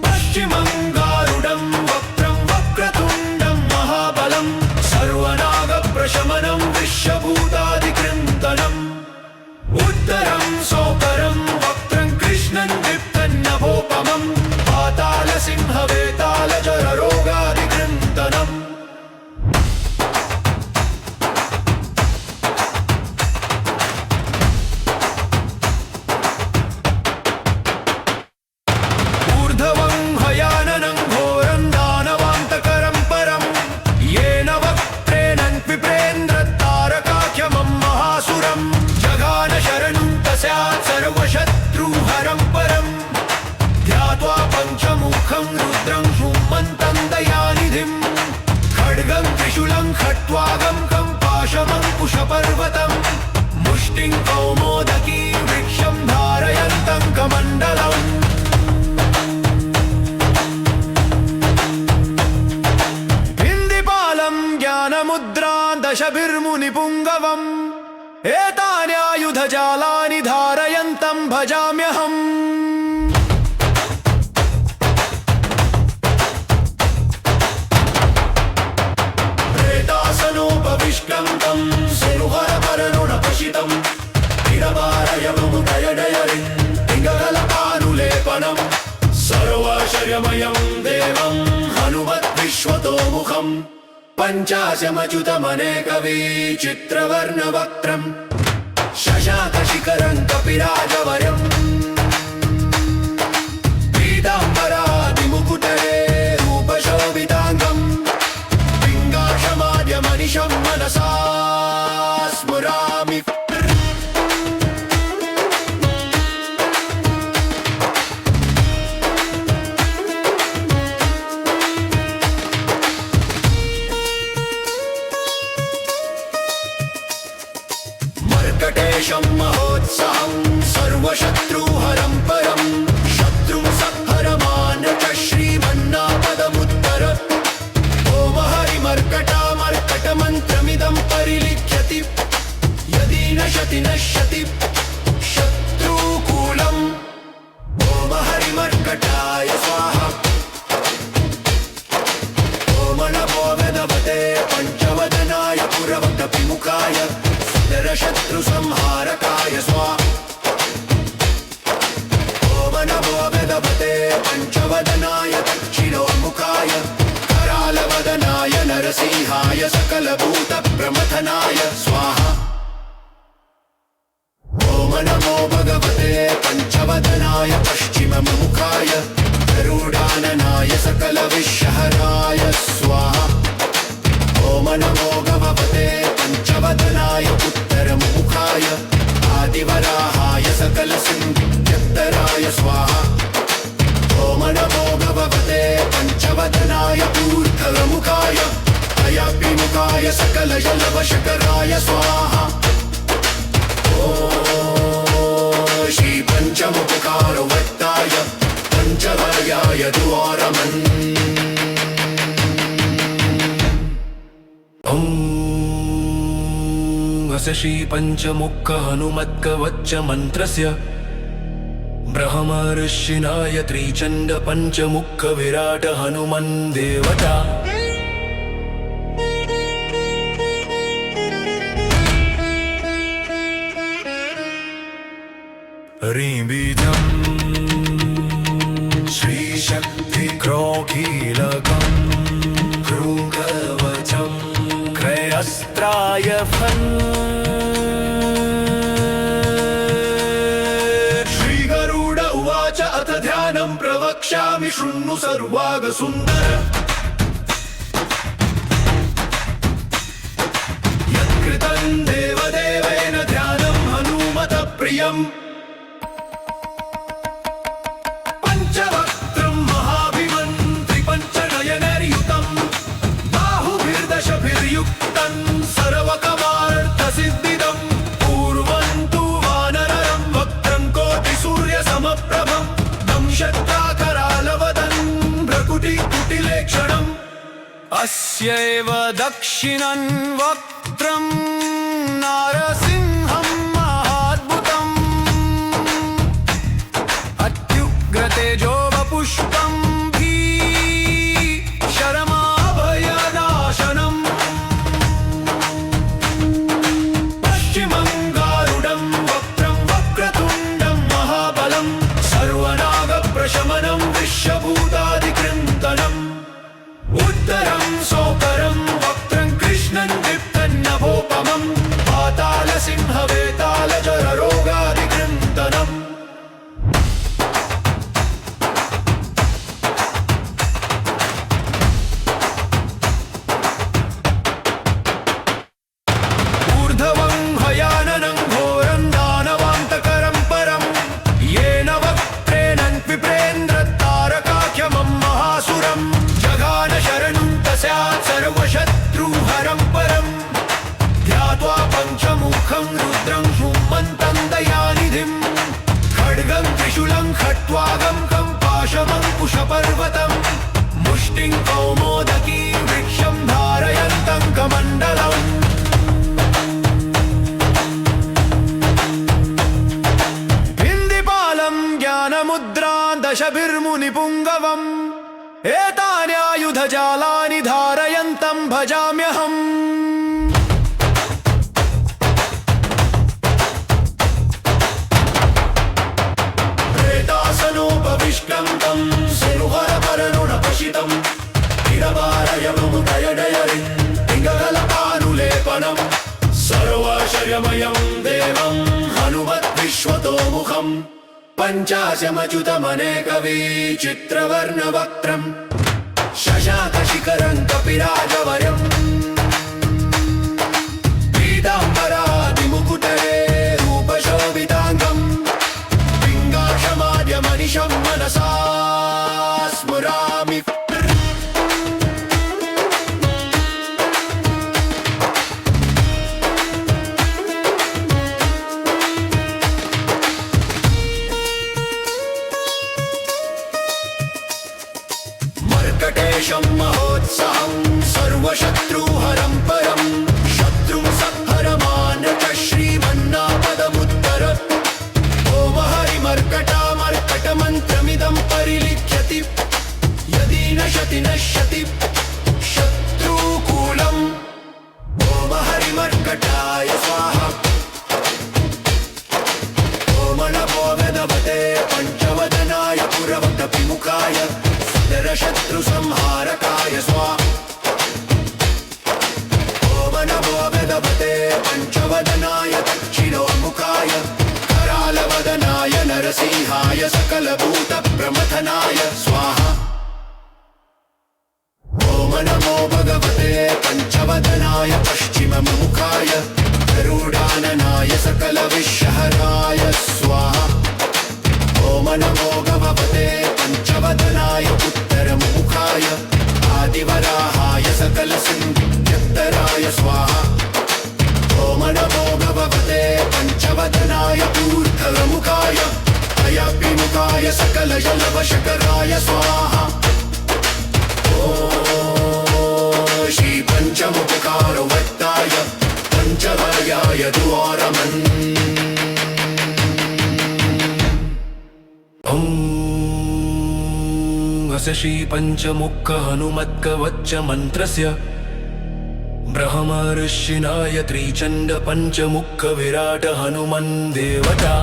पश्चिमं गारुडं वक्त्रं वक्रतुण्डं महाबलं सर्वनागप्रशमनं विश्वभूतादिकृन्तनम्। उत्तरं सौकरं वक्त्रं कृष्णं दीप्तन्नभोपमं पातालसिंहवेतालजररोगादिकृन्तनम्। ऊर्ध्वं हयाननं घोरं दानवान्तकरं परं येन वक्त्रेण विप्रेन्द्रतारकाख्यमं महासुरं जघान शरणं तस्यात् सर्वशत्रुहरं परं। ध्यात्वा पञ्चमुखं रुद्रं सुमन्तं दयानिधिं खड्गं त्रिशूलं खट्वागं खं पाशमङ्कुशपर्वतं मुष्टिं कौमोदकी वृक्षं धारयन्तं कमण्डलम्। हिन्दिपालं ज्ञानमुद्रां दशभिर्मुनिपुङ्गवम् एतान्यायुधजालानि धारयन्तं भजाम्यहम्। प्रेतासनोपविष्टं तं सिरुहरपरनुणपशितं तिरवारयमुदयडयरिं पिङ्गलपानुलेपनं सर्वाशर्यमयं देवं हनुमद्विश्वतोमुखम्। पञ्चाशमच्युतमनेकवीचित्रवर्णवक्त्रम् शशाकशिखरं कपिराजवर्यम् पीताम्बरादिमुकुटरे रूपशोभिताङ्गम् पिङ्गाक्षमाद्यमनिशं मनसा स्मरामि। मर्कटेशं महोत्साहं सर्वशत्रुहरं परं शत्रुं संहरमान् श्रीमन्नापदमुत्तर। ओम हरिमर्कटामर्कटमन्त्रमिदं परिलिख्यति यदि नश्यति नश्यति शत्रुकूलम्। ओम हरिमर्कटाय स्वाहा। ओम नमो भगवते पंचवदनाय पुरवटपिमुखाय शत्रुसंहारकाय स्वाहा। ओम नमो भगवते पंचवदनाय दक्षिणोन्मुखाय करालवदनाय नरसिंहाय सकलभूतप्रमथनाय स्वाहा। ओम नमो भगवते पञ्चवदनाय पश्चिममुखाय गरुडाननाय सकलविषहराय स्वाहा। ॐ नमो भगवते पञ्चवदनाय उत्तरमुखाय आदिवराहाय सकलसिंहराय स्वाहा। ॐ नमो भगवते पञ्चवदनाय ऊर्ध्वमुखाय अयापिमुखाय सकलजलवशकराय स्वाहा। श्री पञ्चमुखकारवत्ताय पञ्चवर्याय द्वारमन्। अस्य श्री पञ्चमुख हनुमत्कवच मन्त्रस्य ब्रह्मर्षिणाय त्रिचण्ड पञ्चमुख विराट हनुमन् देवता। ह्रीं श्रीशक्ति क्रोकीलकं भृङ्गवचं क्रयस्त्राय फन्। श्रीगरुड उवाच अथ ध्यानं प्रवक्ष्यामि शृणु सर्वागसुन्दर। यत्कृतं देवदेवेन ध्यानं हनुमत प्रियम्। पंचवक्त्रं महाभिमन्त्रिपञ्चनयनैर्युतं बाहुभिर्दशभिर्युक्तं सर्वकमार्थसिद्धिदं। पूर्वं तु वानरं वक्त्रं कोटिसूर्यसमप्रभं दंशक्ताकरालवदन् भ्रकुटिकुटिलेक्षणम्। अस्यैव दक्षिणं वक्त्रं नारसिंहं महाद्भुतम्। अत्युग्रतेजो वपुष्पं भीषणमभयनाशनम्। पश्चिमं गारुडं वक्त्रं वक्रतुण्डं महाबलं सर्वनागप्रशमनं विश्वभूतादिकृन्तनम्। उत्तरं सोकरं वक्त्रं कृष्णं दीप्तं नभोपमं पातालसिंहवेतालजररोगादिकृन्तनम्। ऊर्ध्वं हयाननं घोरं दानवान्तकरं परं येन वक्त्रेण विप्रेन्द्रतारकाख्यमं महासुरं जघान शरणं तस्यात् सर्वशत्रुहरं परं। ध्यात्वा पञ्चमुखं रुद्रं सुमन्तं दयानिधिं खड्गं त्रिशूलं खट्वागं खं पाशमङ्कुशपर्वतं मुष्टिं कौमोदकी वृक्षं धारयन्तं कमण्डलम्। भिन्दिपालं ज्ञानमुद्रां दशभिर्मुनिपुङ्गवम् एतान्यायुधजालानि धारयन्तं भजाम्यहम्। प्रेतासनोपविष्टं तं सिरुहरपरनुणपशितं हिरवारयमुदयडयरिं पिङ्गलपानुलेपनं सर्वाशयमयं देवं हनुमद्विश्वतोमुखम्। पञ्चाशमच्युतमनेकवीचित्रवर्णवक्त्रम् शशाकशिखरं कपिराजवरम् पीताम्बरादिमुकुटरे रूपशोभिताङ्गम् पिङ्गाक्षमाद्यमनिशं मनसा स्मरामि। मर्कटेशं महोत्साहं सर्वशत्रुहरं परं शत्रुं संहरमानच श्रीमन्नापदमुत्तर। ॐ हरिमर्कटामर्कटमन्त्रमिदं परिलिख्यति यदि नश्यति नश्यति शत्रुकूलम्। ॐ हरिमर्कटाय स्वाहा। ॐ नमो भगवते पञ्चवदनाय पुरवटपिमुखाय शत्रुसंहारकाय स्वाहा। ॐ नमो भगवते पञ्चवदनाय दक्षिणोन्मुखाय सकलभूतप्रमथनाय स्वाहा ॐ नमो भगवते पञ्चवदनाय पश्चिममुखाय गरुडाननाय सकलविषहराय स्वाहा ॐ नमो भगवते पञ्चवदनाय उत्तरमुखाय आदिवराहाय सकलसिंहराय स्वाहा ॐ नमो भगवते पञ्चवदनाय ऊर्ध्वमुखाय अयपिमुखाय सकलजलवशकराय स्वाहा ॐ श्री पञ्चमुखकारवत्ताय पञ्चवर्याय द्वारमन् अस्य श्री पञ्चमुख हनुमत्कवच मन्त्रस्य ब्रह्मर्षिणाय त्रिचण्ड पञ्चमुख विराट हनुमन् देवता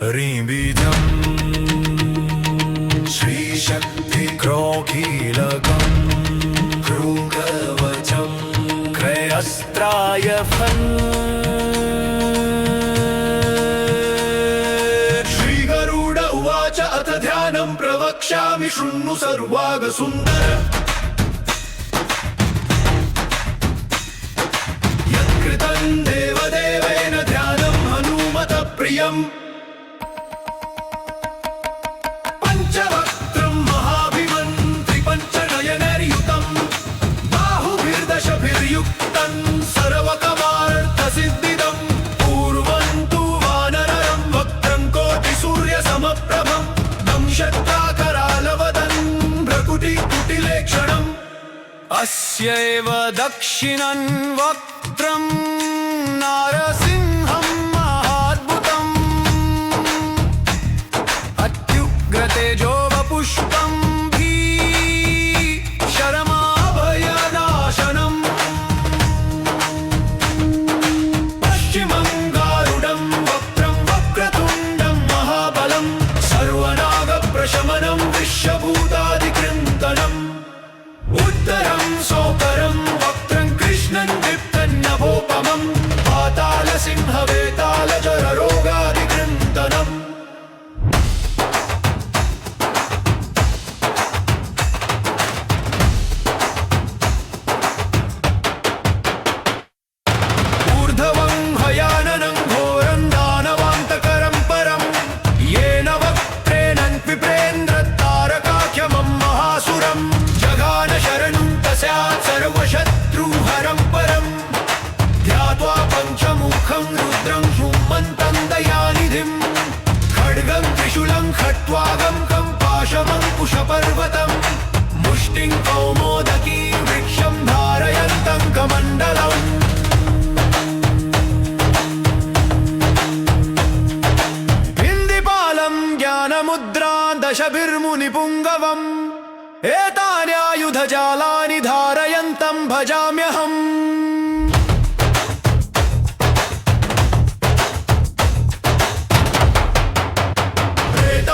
ह्रीं श्रीशक्ति क्रोकीलकम् भृङ्गवचम् क्रयस्त्राय फन् श्रीगरुड उवाच अथ ध्यानं प्रवक्ष्यामि शृणु सर्वागसुन्दर यत्कृतं देवदेवेन ध्यानं हनुमत प्रियम् पञ्चवक्त्रं महाभिमन्त्रिपञ्चनयनैर्युतं बाहुभिर्दशभिर्युक्तं सर्वकमार्थसिद्धिदं पूर्वं तु वानरं वक्त्रं कोटिसूर्यसमप्रभं दंशक्ताकरालवदन् भ्रकुटिकुटिलेक्षणम् अस्यैव दक्षिणं वक्त्रं नारसिंहं महाद्भुतम् अत्युग्रतेजो वपुष्पं भीषणमाभयनाशनम् पश्चिमं गारुडं वक्त्रं वक्रतुण्डं महाबलं सर्वनागप्रशमनं विश्वभूतादिकृन्तनम् उत्तरं सोकरं वक्त्रं कृष्णं दीप्तं नभोपमं पातालसिंहवेतालजररोगादिकृन्तनम् ऊर्ध्वं हयाननं घोरं दानवान्तकरं परं येन वक्त्रेण विप्रेन्द्रतारकाख्यमं महासुरं जघान शरणं तस्यात् सर्वशत्रुहरं परं ध्यात्वा पञ्चमुखं रुद्रं सुमन्तं दयानिधिं खड्गं त्रिशूलं खट्वागं पाशमङ्कुशपर्वतं मुष्टिं कौमोदकी वृक्षं धारयन्तं कमण्डलम् भिन्दिपालं ज्ञानमुद्रां दशभिर्मुनिपुङ्गवम् एतान्यायुधजालानि धारयन्तं भजाम्यहम्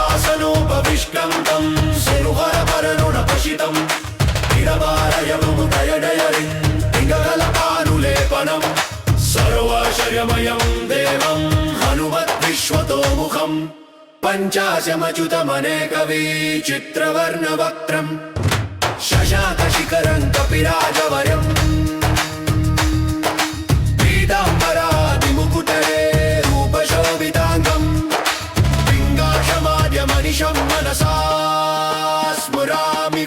प्रेतासनोपविष्टं तं सिरुहरपरनुणपशितं इडवारयमुदयडयरिं पिङ्गलपानुलेपनं सर्वाशर्यमयं देवं हनुमद्विश्वतोमुखम् पञ्चाशमच्युतमनेकवीचित्रवर्णवक्त्रम् शशाकशिखरं कपिराजवर्यम् पीताम्बरादिमुकुटरे रूपशोभिताङ्गम् पिङ्गाशमाद्यमनिशं मनसा स्मरामि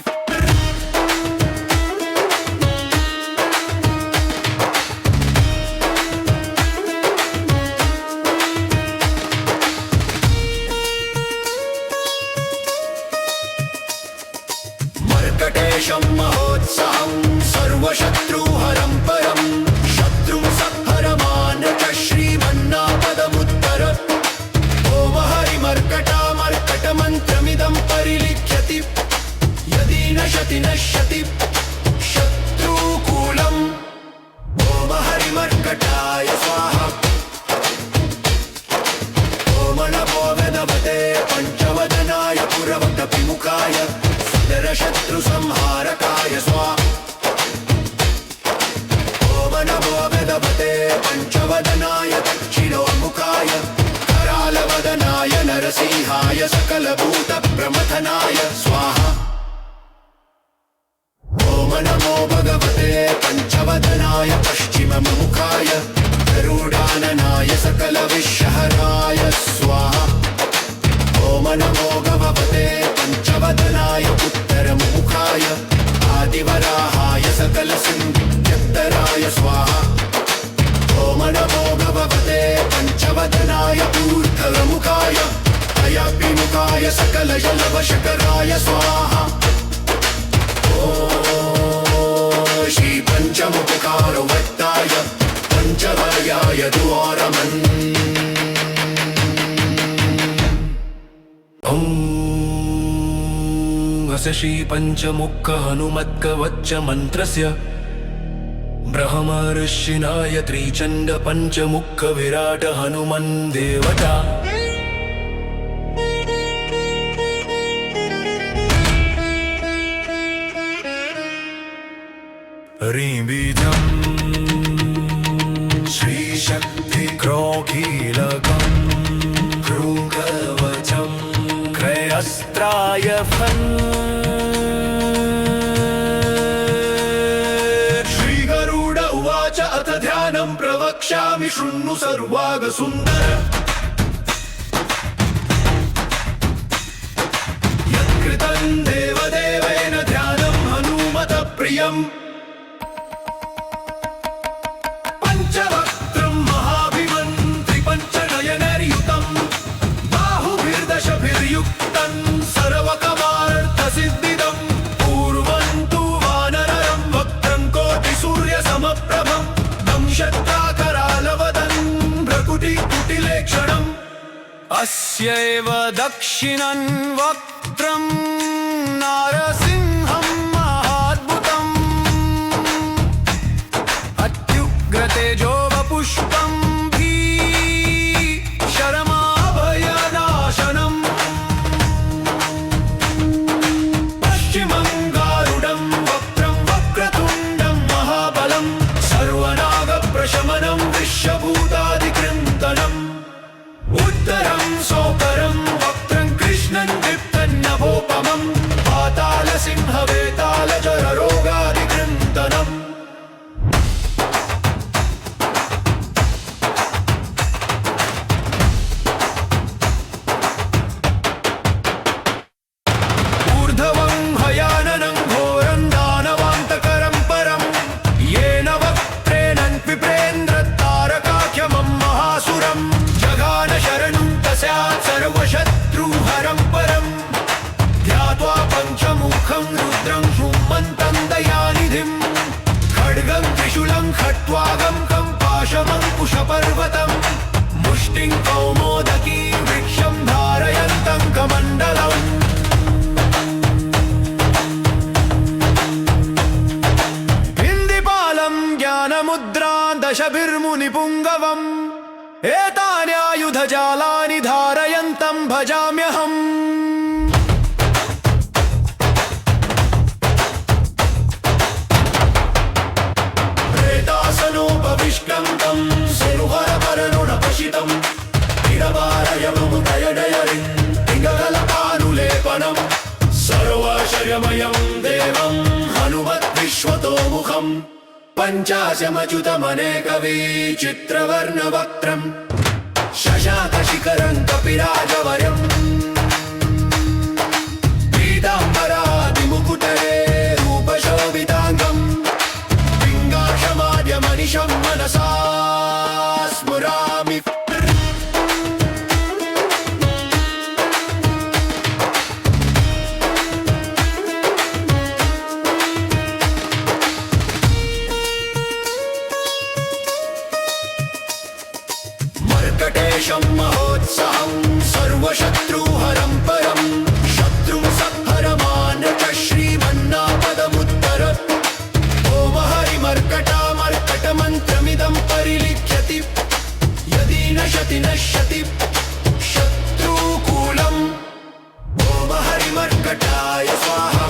मर्कटेशं महोत्साहं सर्वशत्रुहरं परं शत्रुं संहरमान् श्रीमन्नापदमुत्तर ॐ हरिमर्कटामर्कटमन्त्रमिदं परिलिख्यति यदि नशति नश्यति शत्रुकूलम् ॐ हरिमर्कटाय स्वाहा ॐ नमो वेदवते पञ्चवदनाय पुरवटपिमुखाय शत्रुसंहारकाय स्वाहा सकलभूतप्रमथनाय स्वाहा ॐ नमो भगवते पञ्चवदनाय पश्चिममुखाय गरुडाननाय सकलविषहराय स्वाहा ॐ नमो भगवते पञ्चवदनाय उत्तरमुखाय आदिवराहाय सकलसिंहराय स्वाहा ॐ नमो भगवते पञ्चवदनाय ऊर्ध्वमुखाय अयपिमुखाय सकलजलवशकराय स्वाहा ॐ श्री पञ्चमुखकारुवत्ताय पञ्चवर्याय द्वारमन् अस्य श्री पञ्चमुख हनुमत्कवच मन्त्रस्य ब्रह्मर्षिणाय त्रिचण्ड पञ्चमुख विराट हनुमन् देवता ह्रीं श्रीशक्ति क्रोकीलकं भृङ्गवचं क्रयस्त्राय फन् श्रीगरुड उवाच अथ ध्यानं प्रवक्ष्यामि शृणु सर्वागसुन्दर यत्कृतं देवदेवेन ध्यानं हनुमत प्रियम् पञ्चवक्त्रं महाभिमन्त्रिपञ्चनयनैर्युतं बाहुभिर्दशभिर्युक्तं सर्वकमार्थसिद्धिदं पूर्वं तु वानरं वक्त्रं कोटिसूर्यसमप्रभं दंशत्ताकरालवदन् भ्रकुटिकुटिलेक्षणम् अस्यैव दक्षिणं वक्त्रं नारसिंहं महाद्भुतम् तेजो वपुष्पं भीषणमाभयनाशनम् पश्चिमं गारुडं वक्त्रं वक्रतुण्डं महाबलं सर्वनागप्रशमनं विश्वभूतादिकृन्तनम् उत्तरं सोकरं वक्त्रं कृष्णं दीप्तन्नभोपमं पातालसिंहवेतालजररोगादिकृन्तनम् सर्वशत्रुहरं परं ध्यात्वा पञ्चमुखं रुद्रं सुमन्तं दयानिधिं खड्गं त्रिशूलं खट्वागं खं पाशमङ्कुशपर्वतं मुष्टिं कौमोदकी वृक्षं धारयन्तं कमण्डलम् इन्दिपालं ज्ञानमुद्रां दशभिर्मुनिपुङ्गवम् एतान्यायुधजालानि धारयन्तं भजाम्यहम् प्रेतासनोपविष्टं तं सिरुहरपरनुणपशितं इडवारयमुदयडयरिं पिङ्गलपानुलेपनं सर्वशर्यमयं देवं हनुमद्विश्वतोमुखम् पञ्चाशमच्युतमनेकवीचित्रवर्णवक्त्रम् शशाकशिखरं कपिराजवर्यम् पीताम्बरादिमुकुटरे रूपशोभिताङ्गम् पिङ्गाक्षमाद्यमनिशं मनसा स्मरामि मर्कटेशं महोत्सहं सर्वशत्रुहरं परं शत्रुं संहरमानच श्रीमन्नापदमुत्तर ॐ हरिमर्कटामर्कटमन्त्रमिदं परिलिख्यति यदि नश्यति नश्यति शत्रुकूलम् ॐ हरिमर्कटाय स्वाहा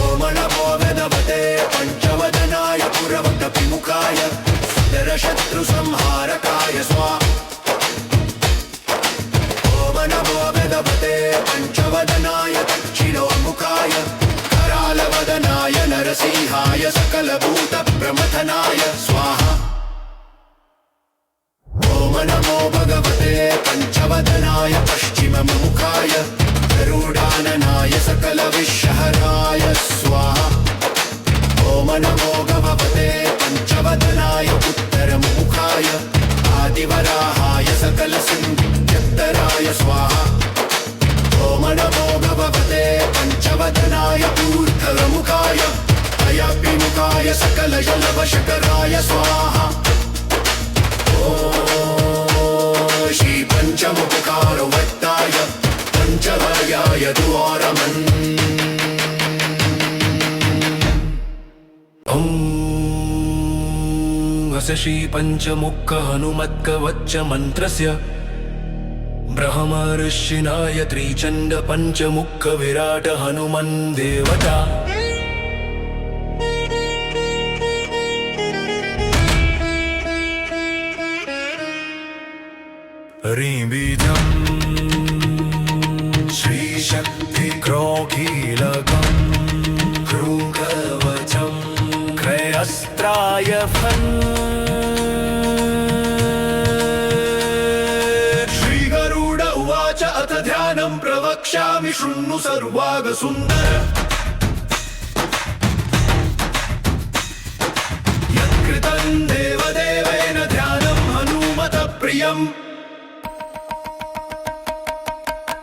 ॐ नमो भगवते पञ्चवदनाय पुरवटपिमुखाय शत्रुसंहारकाय स्वाहा पञ्चवदनाय दक्षिणोमुखाय करालवदनाय नरसिंहाय सकलभूतप्रमथनाय स्वाहा। ॐ नमो भगवते पञ्चवदनाय पश्चिममुखाय गरुडाननाय सकलविषहराय स्वाहा। ॐ नमो भगवते पञ्चवदनाय उत्तरमुखाय आदिवराहाय सकलसिंहराय स्वाहा। ॐ नमो भगवते पञ्चवदनाय ऊर्ध्वमुखाय अयपिमुखाय सकलजलवशकराय स्वाहा। श्री पञ्चमुखकारवत्ताय पञ्चवर्याय द्वारमन्। अस्य श्री पञ्चमुख हनुमत्कवच मन्त्रस्य ब्रह्मर्षिणाय त्रिचण्ड पञ्चमुख विराट हनुमन् देवता। ह्रीं श्रीशक्तिक्रोकीलकम् भृङ्गवचम् क्रयस्त्राय फन्। श्रीगरुड उवाच अथ ध्यानं प्रवक्ष्यामि शृणु सर्वागसुन्दर। यत्कृतं देवदेवेन ध्यानं हनुमत प्रियम्।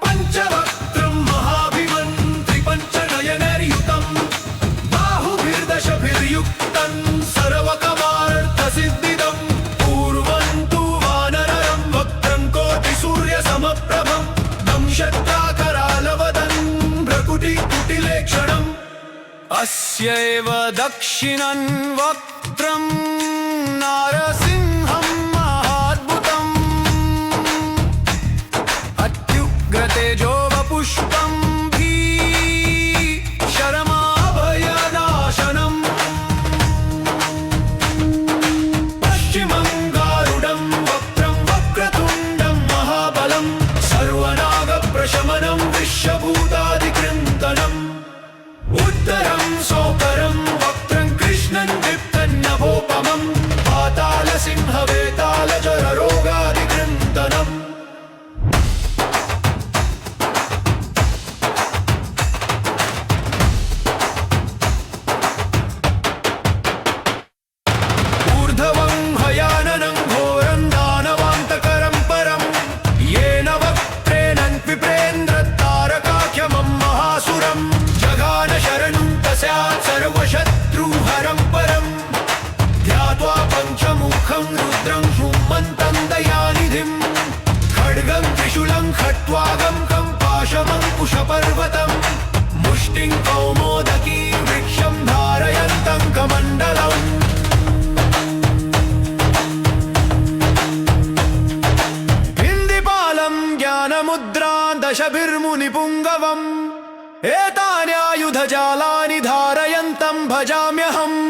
पञ्चवक्त्रं महाभिमन्त्रिपञ्चनयनैर्युतं बाहुभिर्दशभिर्युक्तं सर्वकमार्थसिद्धिदं। पूर्वं तु वानरं वक्त्रं कोटिसूर्यसमप्रभं दंशत्राकरालवदन् भ्रकुटिकुटिलेक्षणम्। अस्यैव दक्षिणं वक्त्रं नारसिंहं महाद्भुतम् अत्युग्रतेजो वपुष्पं भीषणमभयनाशनम्। पश्चिमं गारुडं वक्त्रं वक्रतुण्डं महाबलं सर्वनागप्रशमनं विश्वभूतादिकृन्तनम्। उत्तरं सौकरं वक्त्रं कृष्णं दीप्तं नभोपमं पातालसिंहवेतालजररोगादिकृन्तनम्। ऊर्ध्वं हयाननं घोरं दानवान्तकरं परं येन वक्त्रेण विप्रेन्द्रतारकाख्यमं महासुरम्। जघान शरणं तस्यात् सर्वशत्रुहरं परम् ध्यात्वा पञ्चमुखं रुद्रं सुमन्तं दयानिधिम्। खड्गं त्रिशूलं खट्वागं खं पाशमङ्कुशपर्वतं मुष्टिं कौमोदकी वृक्षं धारयन्तं कमण्डलम्। हिन्दिपालं ज्ञानमुद्रां दशभिर्मुनिपुङ्गवम् एतान्यायुधजालानि धारयन्तं भजाम्यहम्।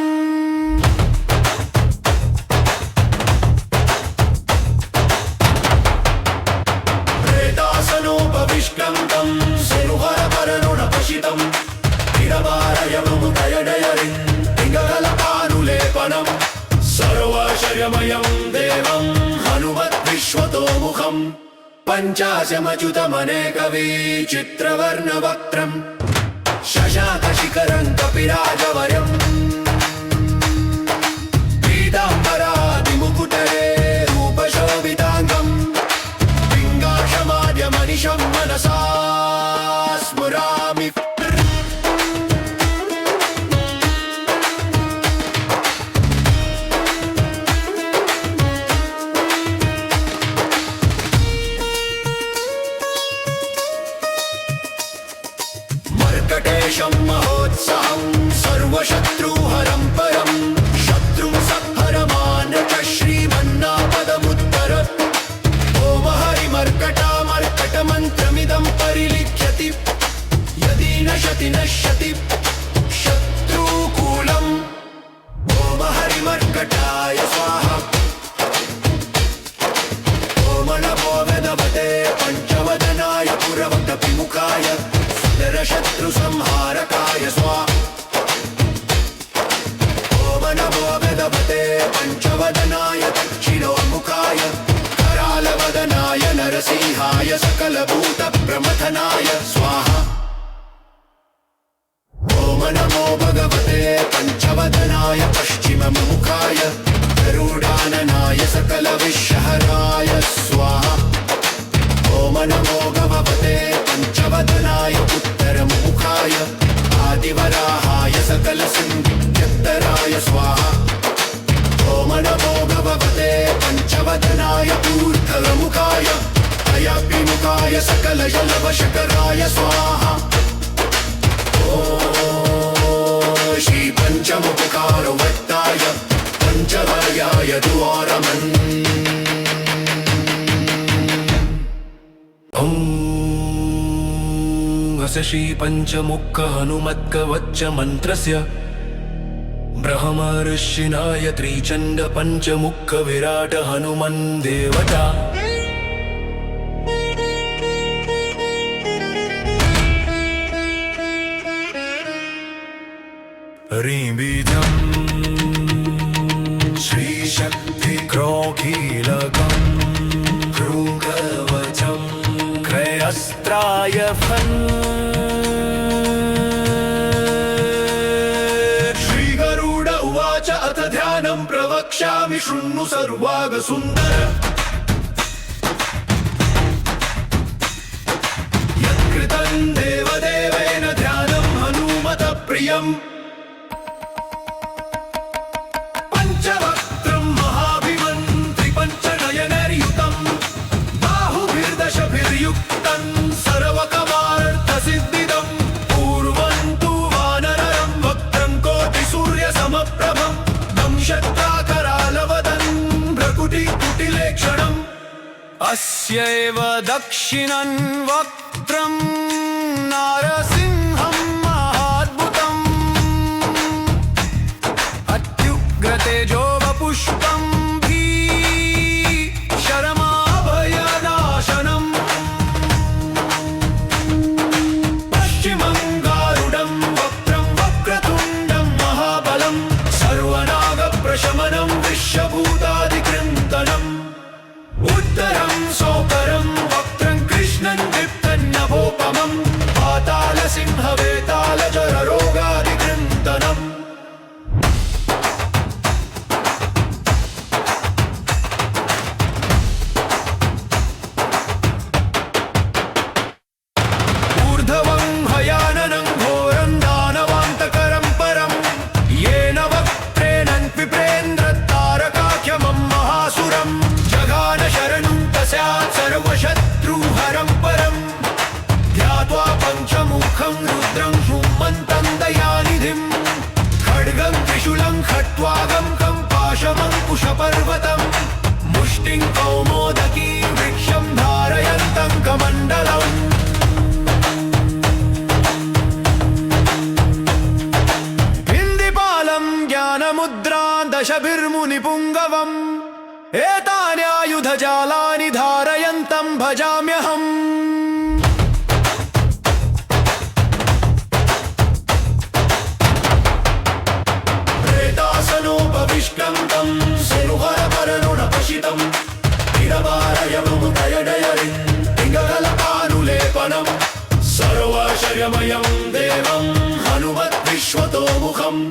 प्रेतासनोपविष्टं तं सिरुहरपरनुणपशितं हिरवारयमुदयडयरिं पिङ्गलपानुलेपनं सर्वशर्यमयं देवं हनुमद्विश्वतोमुखम्। पञ्चाशमच्युतमनेकवीचित्रवर्णवक्त्रम् शशाकशिखरं कपिराजवर्यम्। पीताम्बरादिमुकुटरे रूपशोभिताङ्गम् पिङ्गाक्षमाद्यमनिशं मनसा स्मरामि। महोत्सवं सर्वशत्रु पञ्चवदनाय दक्षिणोन्मुखाय करालवदनाय नरसिंहाय सकलभूतप्रमथनाय स्वाहा। ॐ नमो भगवते पञ्चवदनाय पश्चिममुखाय गरुडाननाय सकलविषहराय स्वाहा। ॐ नमो भगवते पञ्चवदनाय उत्तरमुखाय आदिवराहाय सकलसिंहराय स्वाहा। ॐ नमो भगवते पञ्चवदनाय ऊर्ध्वमुखाय अयभिमुखाय सकलजलवशकराय स्वाहा। ॐ श्री पञ्चमुखकारवत्ताय पञ्चवर्याय द्वारमन् अस्य श्री पञ्चमुख हनुमत्कवच मन्त्रस्य ब्रह्मर्षिणाय त्रिचण्ड पञ्चमुख विराट हनुमन् देवता ह्रीं श्रीशक्ति क्रोकीलकं भृङ्गवचं क्रयस्त्राय फन् श्रीगरुड उवाच अथ ध्यानं प्रवक्ष्यामि शृणु सर्वागसुन्दर यत्कृतं देवदेवेन ध्यानं हनुमत प्रियम् पञ्चवक्त्रं महाभिमन्त्रि पञ्चनयनैर्युतं बाहुभिर्दशभिर्युक्तं सर्वकमार्थसिद्धिदं पूर्वं तु वानरं वक्त्रं कोटिसूर्यसमप्रभं दंशक्ताकरालवदन् भ्रकुटिकुटिलेक्षणम् अस्यैव दक्षिणं वक्त्रं नारसिंहं महाद्भुतम् तेजो वपुष्पं शरमाभयनाशनम् पश्चिमं गारुडं वक्त्रं वक्रतुण्डं महाबलं सर्वनागप्रशमनं विश्वभूतादिकृन्तनम् उत्तरं सौकरं वक्त्रं कृष्णं दीप्तन्नभोपमं पातालसिंहवेतालजररोगादिकृन्तनम् सर्वशत्रुहरं परं ध्यात्वा पञ्चमुखं रुद्रं सुमन्तं दयानिधिं खड्गं त्रिशूलं खट्वागं खं पाशमङ्कुशपर्वतं मुष्टिं कौमोदकी वृक्षं धारयन्तं कमण्डलम् हिन्दिपालं ज्ञानमुद्रां दशभिर्मुनिपुङ्गवम् एतान्यायुधजालानि धारयन्तं भजाम्यहम् प्रेतासनोपविष्टं तं सिरुहरपरनुणपशितं तिरवारयमुदयडयरिं पिङ्गलपानुलेपनं सर्वशर्यमयं देवं हनुमद्विश्वतोमुखम्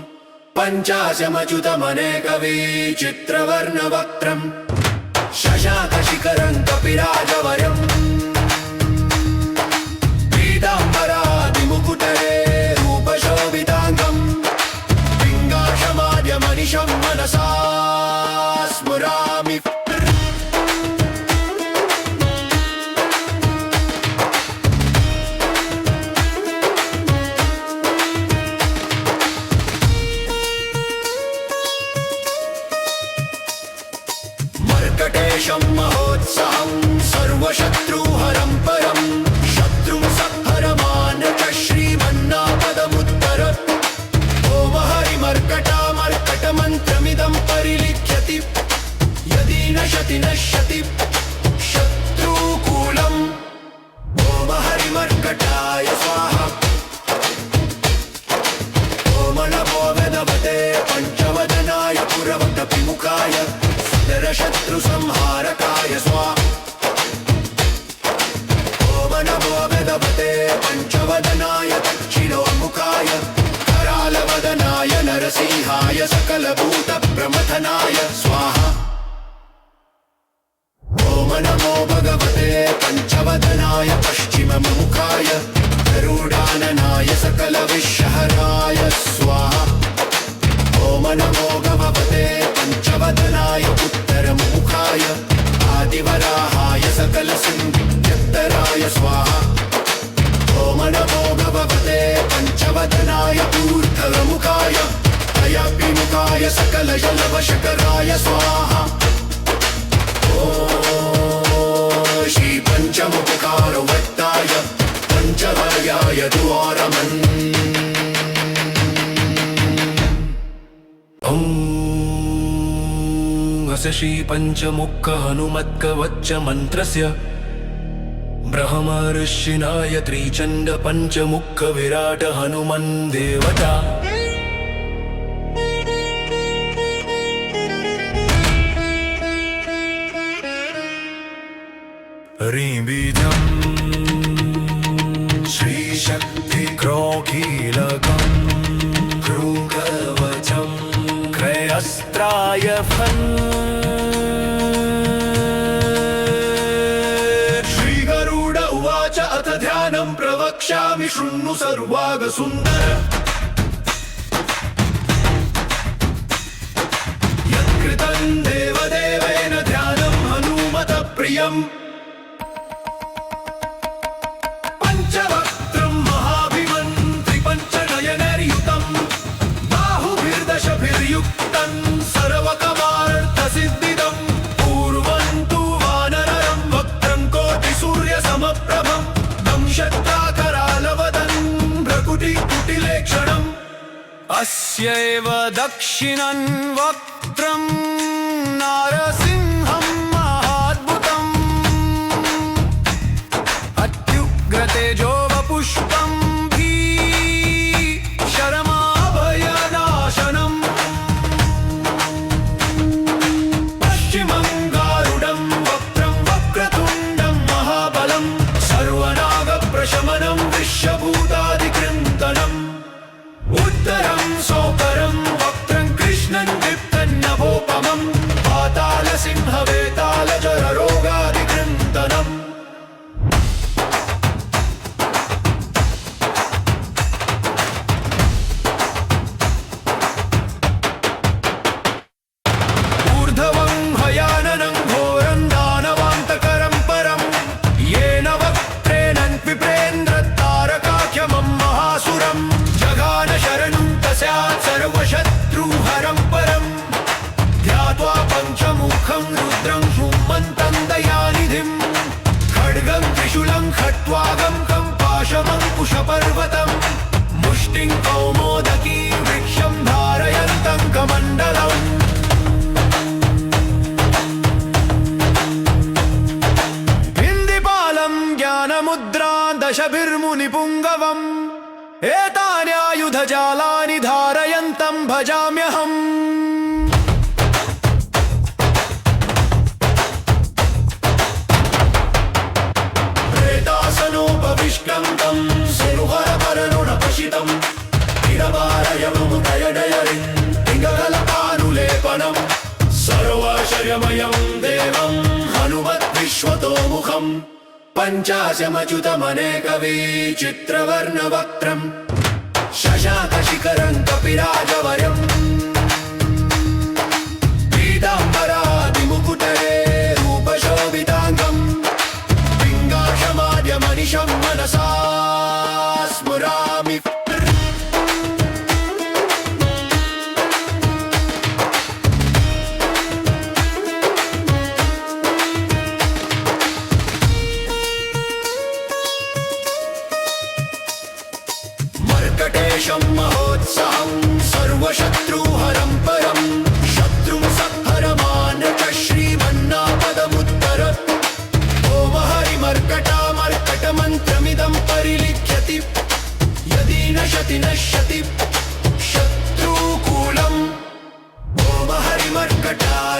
पञ्चाशमच्युतमनेकवीचित्रवर्णवक्त्रम् शशाकशिखरं कपिराजवर्यम् पीताम्बरादिमुकुटरे रूपशोभिताङ्गम् पिङ्गाशमाद्यमनिशं मनसा स्मरामि मर्कटेशं महोत्सहं सर्वशत्रुहरं परं शत्रुं संहरमान् च श्रीमन्नापदमुत्तर ॐ हरिमर्कटामर्कटमन्त्रमिदं परिलिख्यति यदि नश्यति नश्यति शत्रुकूलम् ॐ हरिमर्कटाय स्वाहा। ॐ नमो भगवते पञ्चवदनाय पुरवटविमुखाय सुदर्शनाय सुदरशत्रुसंहारकाय स्वाहा ॐ नमो भगवते पञ्चवदनाय दक्षिणोमुखाय करालवदनाय नरसिंहाय सकलभूतप्रमथनाय स्वाहा ॐ नमो भगवते पञ्चवदनाय पश्चिममुखाय गरुडाननाय सकलविषहराय स्वाहा ॐ नमो भगवते पञ्चवदनाय उत्तरमुखाय आदिवराहाय सकलसिंहराय स्वाहा ॐ नमो भगवते पञ्चवदनाय ऊर्ध्वमुखाय अयपिमुखाय सकलजलवशकराय स्वाहा ॐ श्री पञ्चमुखकारवत्ताय पञ्चवर्याय द्वारमन् अस्य श्री पंचमुख हनुमत्कवच मंत्रस्य ब्रह्मर्षिणाय त्रिचंड पंचमुख विराट हनुमन् देवता ह्रीं श्रीशक्ति क्रोकीलकम् भृगवचम् क्रयस्त्राय फन् श्रीगरुड उवाच अथ ध्यानं प्रवक्ष्यामि शृणु सर्वागसुन्दर यत्कृतं देवदेवेन ध्यानं हनुमत प्रियम् पञ्चवक्त्रं महाभिमन्त्रि पञ्चनयनैर्युतं बाहुभिर्दशभिर्युक्तं सर्वकमार्थसिद्धिदं पूर्वं तु वानरं वक्त्रं कोटिसूर्यसमप्रभं दंशक्ताकरालवदन् भ्रकुटिकुटिलेक्षणम् अस्यैव दक्षिणं वक्त्रं नारसिंहं महाद्भुतम् अत्युग्रतेजो वपुष्पं शरमाभयनाशनम् पश्चिमं गारुडं वक्त्रं वक्रतुण्डं महाबलं सर्वनागप्रशमनं विश्वभूतादिकृन्तनम् उत्तरं सोकरं वक्त्रं कृष्णं दीप्तं नभोपमं पातालसिंहवेतालजररोगादिकृन्तनम् ऊर्ध्वं हयाननं घोरं दानवान्तकरं परं येन वक्त्रेण विप्रेन्द्रतारकाख्यमं महासुरं जघान शरणं तस्यात् सर्वशत्रुहरं परं ध्यात्वा पञ्चमुखं रुद्रं सुमन्तं दयानिधिं खड्गं त्रिशूलं खट्वागं खं पाशमं कुशपर्वतं मुष्टिं कौमोदकी वृक्षं धारयन्तं कमण्डलम् हिन्दिपालं ज्ञानमुद्रां दशभिर्मुनिपुङ्गवम् एतान्यायुधजालानि धारयन्तं भजाम्यहम् प्रेतासनोपविष्टं तं सिरुहरपरनुणपशितं हिरवारयमुदयडयरिं पिङ्गलपानुलेपनं सर्वाशर्यमयं देवं हनुमद्विश्वतोमुखम् पञ्चाशमच्युतमनेकवीचित्रवर्णवक्त्रम् शशाकशिखरं कपिराजवर्यम् पीताम्बरादिमुकुटरे रूपशोभिताङ्गम् पिङ्गाक्षमाद्यमनिशं मनसा स्मरामि महोत्सहं सर्वशत्रु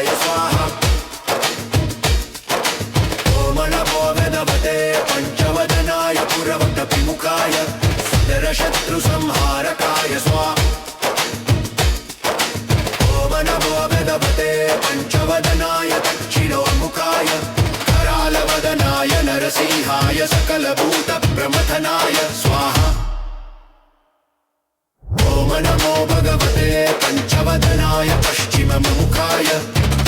पञ्चवदनाय स्वाहा ॐ नमो भगवते पञ्चवदनाय पुरवटविमुखाय सुदरशत्रुसंहारकाय स्वाहा ॐ नमो भगवते पञ्चवदनाय दक्षिणोन्मुखाय करालवदनाय नरसिंहाय सकलभूतप्रमथनाय स्वाहा ॐ नमो भगवते पञ्चवदनाय पश्चिममुखाय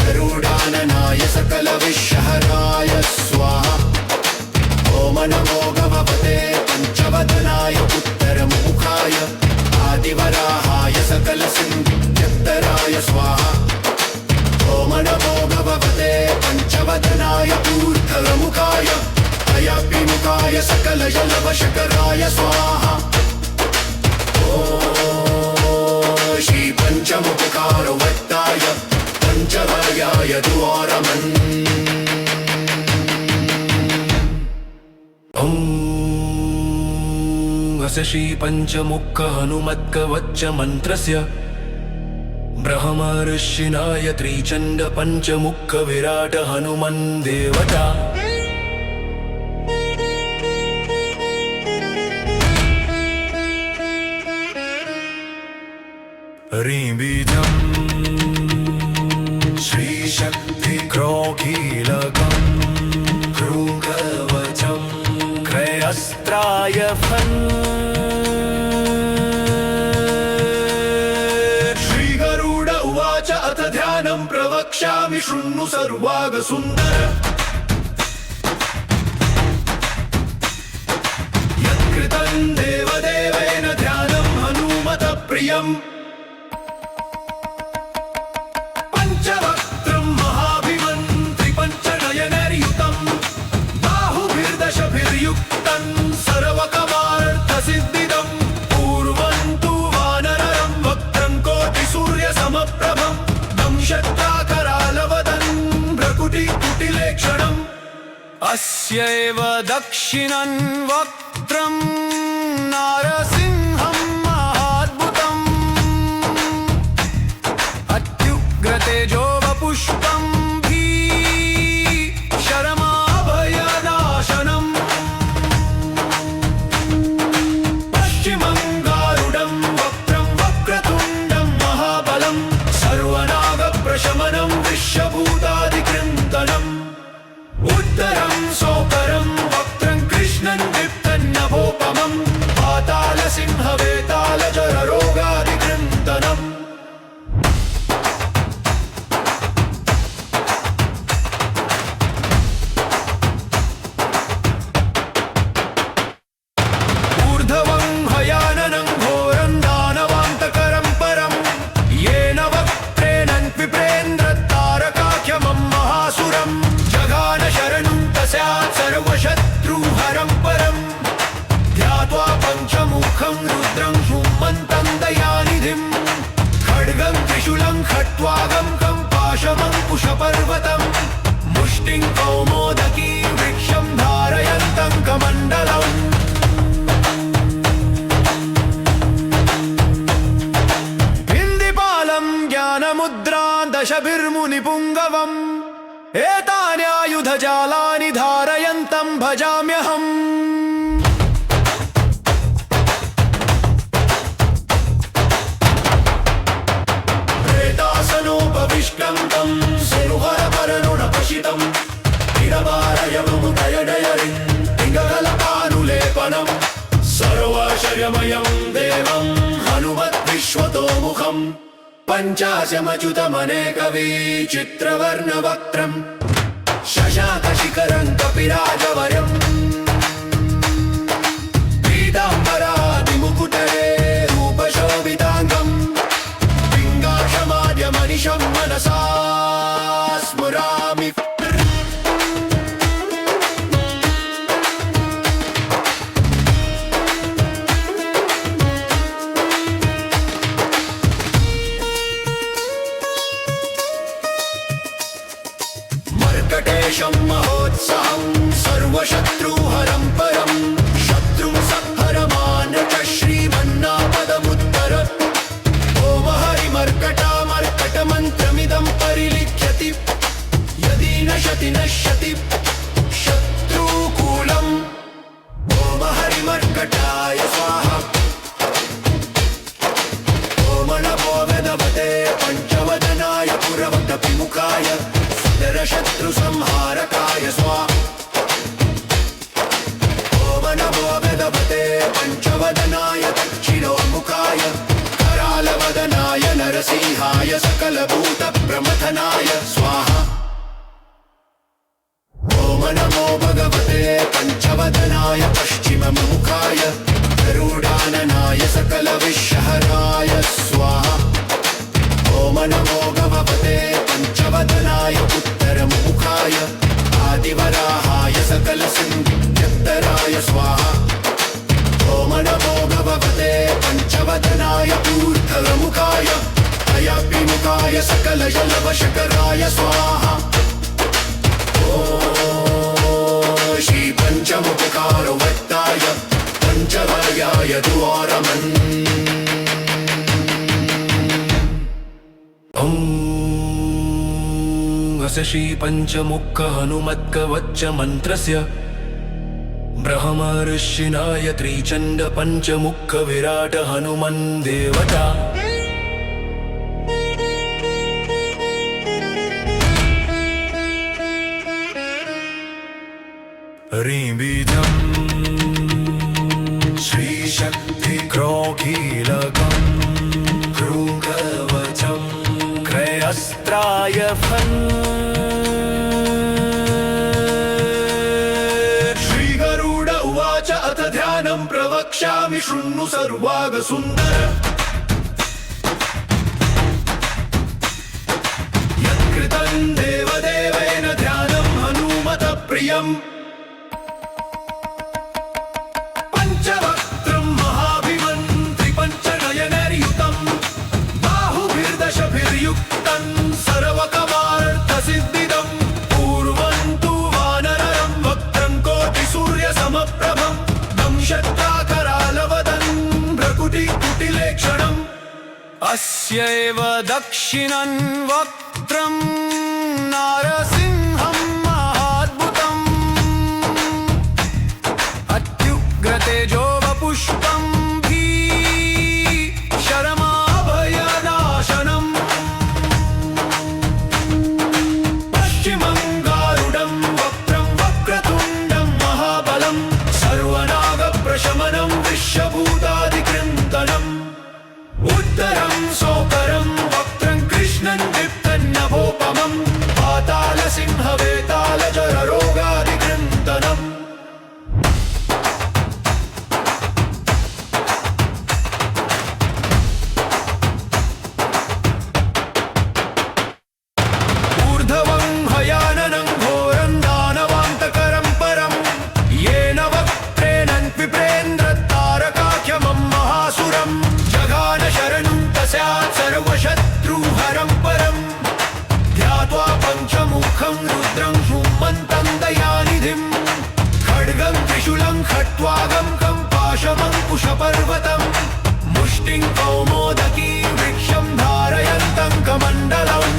गरुडाननाय सकलविषहराय स्वाहा ॐ नमो भगवते पञ्चवदनाय उत्तरमुखाय आदिवराहाय सकलसिंहराय स्वाहा ॐ नमो भगवते पञ्चवदनाय ऊर्ध्वमुखाय अयपिमुखाय सकलजलवशकराय स्वाहा श्री पञ्चमुखकारवत्ताय पञ्चवर्याय द्वारमन् अस्य श्री पञ्चमुख हनुमत्कवच मन्त्रस्य ब्रह्मर्षिणाय त्रिचण्ड पञ्चमुख विराट हनुमन् देवता ह्रीं श्रीशक्ति क्रोकीलकं भृङ्गवचं क्रयस्त्राय फन् श्रीगरुड उवाच अथ ध्यानं प्रवक्ष्यामि शृणु सर्वागसुन्दर यत्कृतं देवदेवेन ध्यानं हनुमत प्रियम् पञ्चवक्त्रं महाभिमन्त्रिपञ्चनयनैर्युतं बाहुभिर्दशभिर्युक्तं सर्वकमार्थसिद्धिदं पूर्वं तु वानरं वक्त्रं कोटिसूर्यसमप्रभं दंशक्ताकरालवदन् भ्रकुटिकुटिलेक्षणम् अस्यैव दक्षिणं वक्त्रं नारसिंहं महाद्भुतम् अत्युग्रतेजो वपुष्पं शरमाभयनाशनम् पश्चिमं गारुडं वक्त्रं वक्रतुण्डं महाबलं सर्वनागप्रशमनं विश्वभूतादिकृन्तनम् उत्तरं सोकरं वक्त्रं कृष्णं दीप्तन्नभोपमं पातालसिंहवेतालजररोगादिकृन्तनम् ऊर्ध्वं हयाननं घोरं दानवान्तकरं परं येन वक्त्रेण विप्रेन्द्रतारकाख्यमं महासुरं जघान शरणं तस्यात् सर्वशत्रुहरं परं ध्यात्वा पञ्चमुखं रुद्रं सुमन्तं दयानिधिं खड्गं त्रिशूलं खट्वागं कं पाशमङ्कुशपर्वतं मुष्टिं कौमोदकी वृक्षं धारयन्तं कमण्डलम् भिन्दिपालं ज्ञानमुद्रां दशभिर्मुनिपुङ्गवम् एतान्यायुधजालानि धारयन्तं भजाम्यहम् प्रेतासनोपविष्टं तं सिरुहरपरनुणपशितं तिरवारयमुदयडयरिं पिङ्गलपानुलेपनं सर्वाशर्यमयं देवं हनुमद्विश्वतोमुखम् पञ्चाशमच्युतमनेकवीचित्रवर्णवक्त्रम् शशाकशिखरं कपिराजवर्यम् पीताम्बरादिमुकुटरे रूपशोभिताङ्गम् पिङ्गाक्षमाद्यमनिशं मनसा स्मरामि मर्कटेशं महोत्साहं सर्वशत्रुहरं परं शत्रुं संहरमान् श्रीमन्नापदमुत्तर ॐ हरिमर्कटामर्कटमन्त्रमिदं परिलिख्यति विनशति नश्यति शत्रुकूलम् ॐ हरिमर्कटाय स्वाहा ॐ नमो वेदवते पञ्चवदनाय पुरवटविमुखाय सुदरशत्रुसंहारकाय स्वाहा ॐ नमो वेदवते पञ्चवदनाय दक्षिणोन्मुखाय करालवदनाय नरसिंहाय सकलभूतप्रमथनाय स्वाहा ॐ नमो भगवते पञ्चवदनाय पश्चिममुखाय गरुडाननाय सकलविषहराय स्वाहा ॐ नमो भगवते पञ्चवदनाय उत्तरमुखाय आदिवराहाय सकलसिंहराय स्वाहा ॐ नमो भगवते पञ्चवदनाय ऊर्ध्वमुखाय अयपिमुखाय सकलजलवशकराय स्वाहा ॐ श्री पञ्चमुखकारो वक्ताय पञ्चवर्याय द्वारमन् अस्य श्री पञ्चमुख हनुमत्कवच मन्त्रस्य ब्रह्मर्षिणाय त्रिचण्ड पञ्चमुख विराट हनुमन् देवता ह्रीं श्रीशक्ति क्रोकीलकम् भृङ्गवचम् क्रयस्त्राय फन् श्रीगरुड उवाच अथ ध्यानं प्रवक्ष्यामि शृणु सर्वागसुन्दर यत्कृतं देवदेवेन ध्यानं हनुमत प्रियम् पञ्चवक्त्रं महाभिमन्त्रि पञ्चनयनैर्युतं बाहुभिर्दशभिर्युक्तं सर्वकमार्थसिद्धिदं पूर्वं तु वानरं वक्त्रं कोटिसूर्यसमप्रभं दंशत्ताकरालवदन् भ्रकुटिकुटिलेक्षणम् अस्यैव दक्षिणं वक्त्रं नारसिंहं महाद्भुतम् अत्युग्रतेजो वपुष्पं शरमाभयनाशनम् पश्चिमं गारुडं वक्त्रं वक्रतुण्डं महाबलं सर्वनागप्रशमनं विश्वभूतादिकृन्तनम् उत्तरं सोकरं वक्त्रं कृष्णं दीप्तन्नभोपमं पातालसिंहवेतालजररोगादिकृन्तनम् ऊर्ध्वं हयाननं घोरं दानवान्तकरं परं येन वक्त्रेण विप्रेन्द्रतारकाख्यमं महासुरं जघान शरणं तस्यात् सर्वशत्रुहरं परं ध्यात्वा पञ्चमुखं रुद्रं सुमन्तं दयानिधिं खड्गं त्रिशूलं खट्वागं कं पाशमङ्कुशपर्वतं मुष्टिं कौमोदकी वृक्षं धारयन्तं कमण्डलम्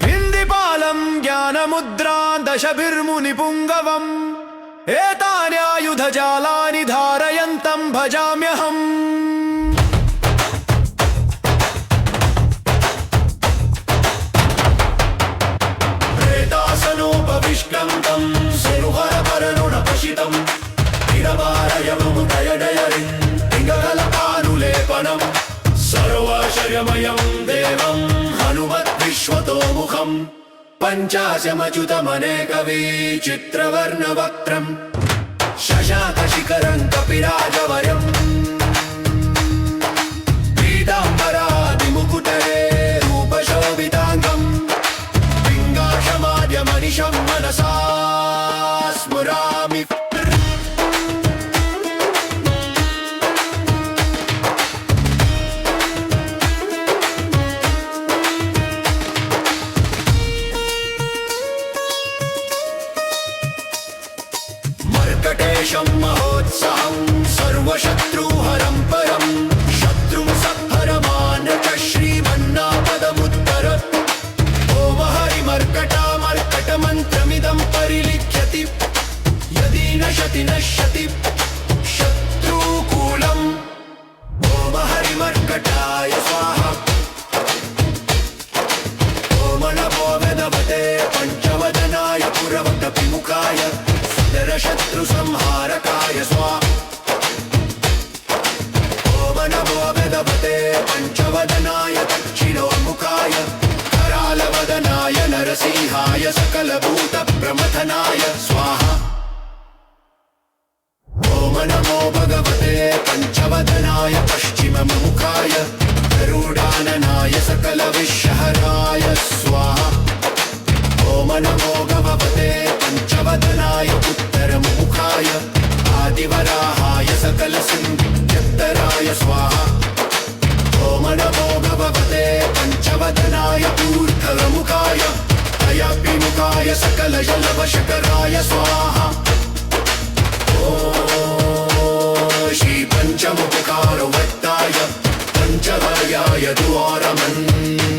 भिन्दिपालं ज्ञानमुद्रां दशभिर्मुनिपुङ्गवम् एतान्यायुधजालानि धारयन्तं भजाम्यहम् प्रेतासनोपविष्टं तं सिरुहरपरनुणपशितं तिरवारयमुदयडयरिं पिङ्गलपानुलेपनं सर्वाशर्यमयं देवं हनुमद्विश्वतोमुखम् पञ्चाशमच्युतमनेकवीचित्रवर्णवक्त्रम् शशाकशिखरं कपिराजवर्यम् पीताम्बरादिमुकुटरे रूपशोभिताङ्गम् पिङ्गाशमाद्यमनिशं मनसा स्मरामि महोत्सवं सर्वशत्रु शत्रुसंहारकाय स्वाहा ॐ नमो भगवते पञ्चवदनाय दक्षिणोन्मुखाय करालवदनाय नरसिंहाय सकलभूतप्रमथनाय स्वाहा ॐ नमो भगवते पञ्चवदनाय पश्चिममुखाय गरुडाननाय सकलविषहराय स्वाहा ॐ नमो भगवते पञ्चवदनाय उत्तरमुखाय आदिवराहाय सकलसिंहराय स्वाहा ॐ नमो भगवते पञ्चवदनाय ऊर्ध्वमुखाय अयपिमुखाय सकलजलवशकराय स्वाहा ॐ श्री पञ्चमुखकारो वक्ताय पञ्चवर्याय द्वारमन्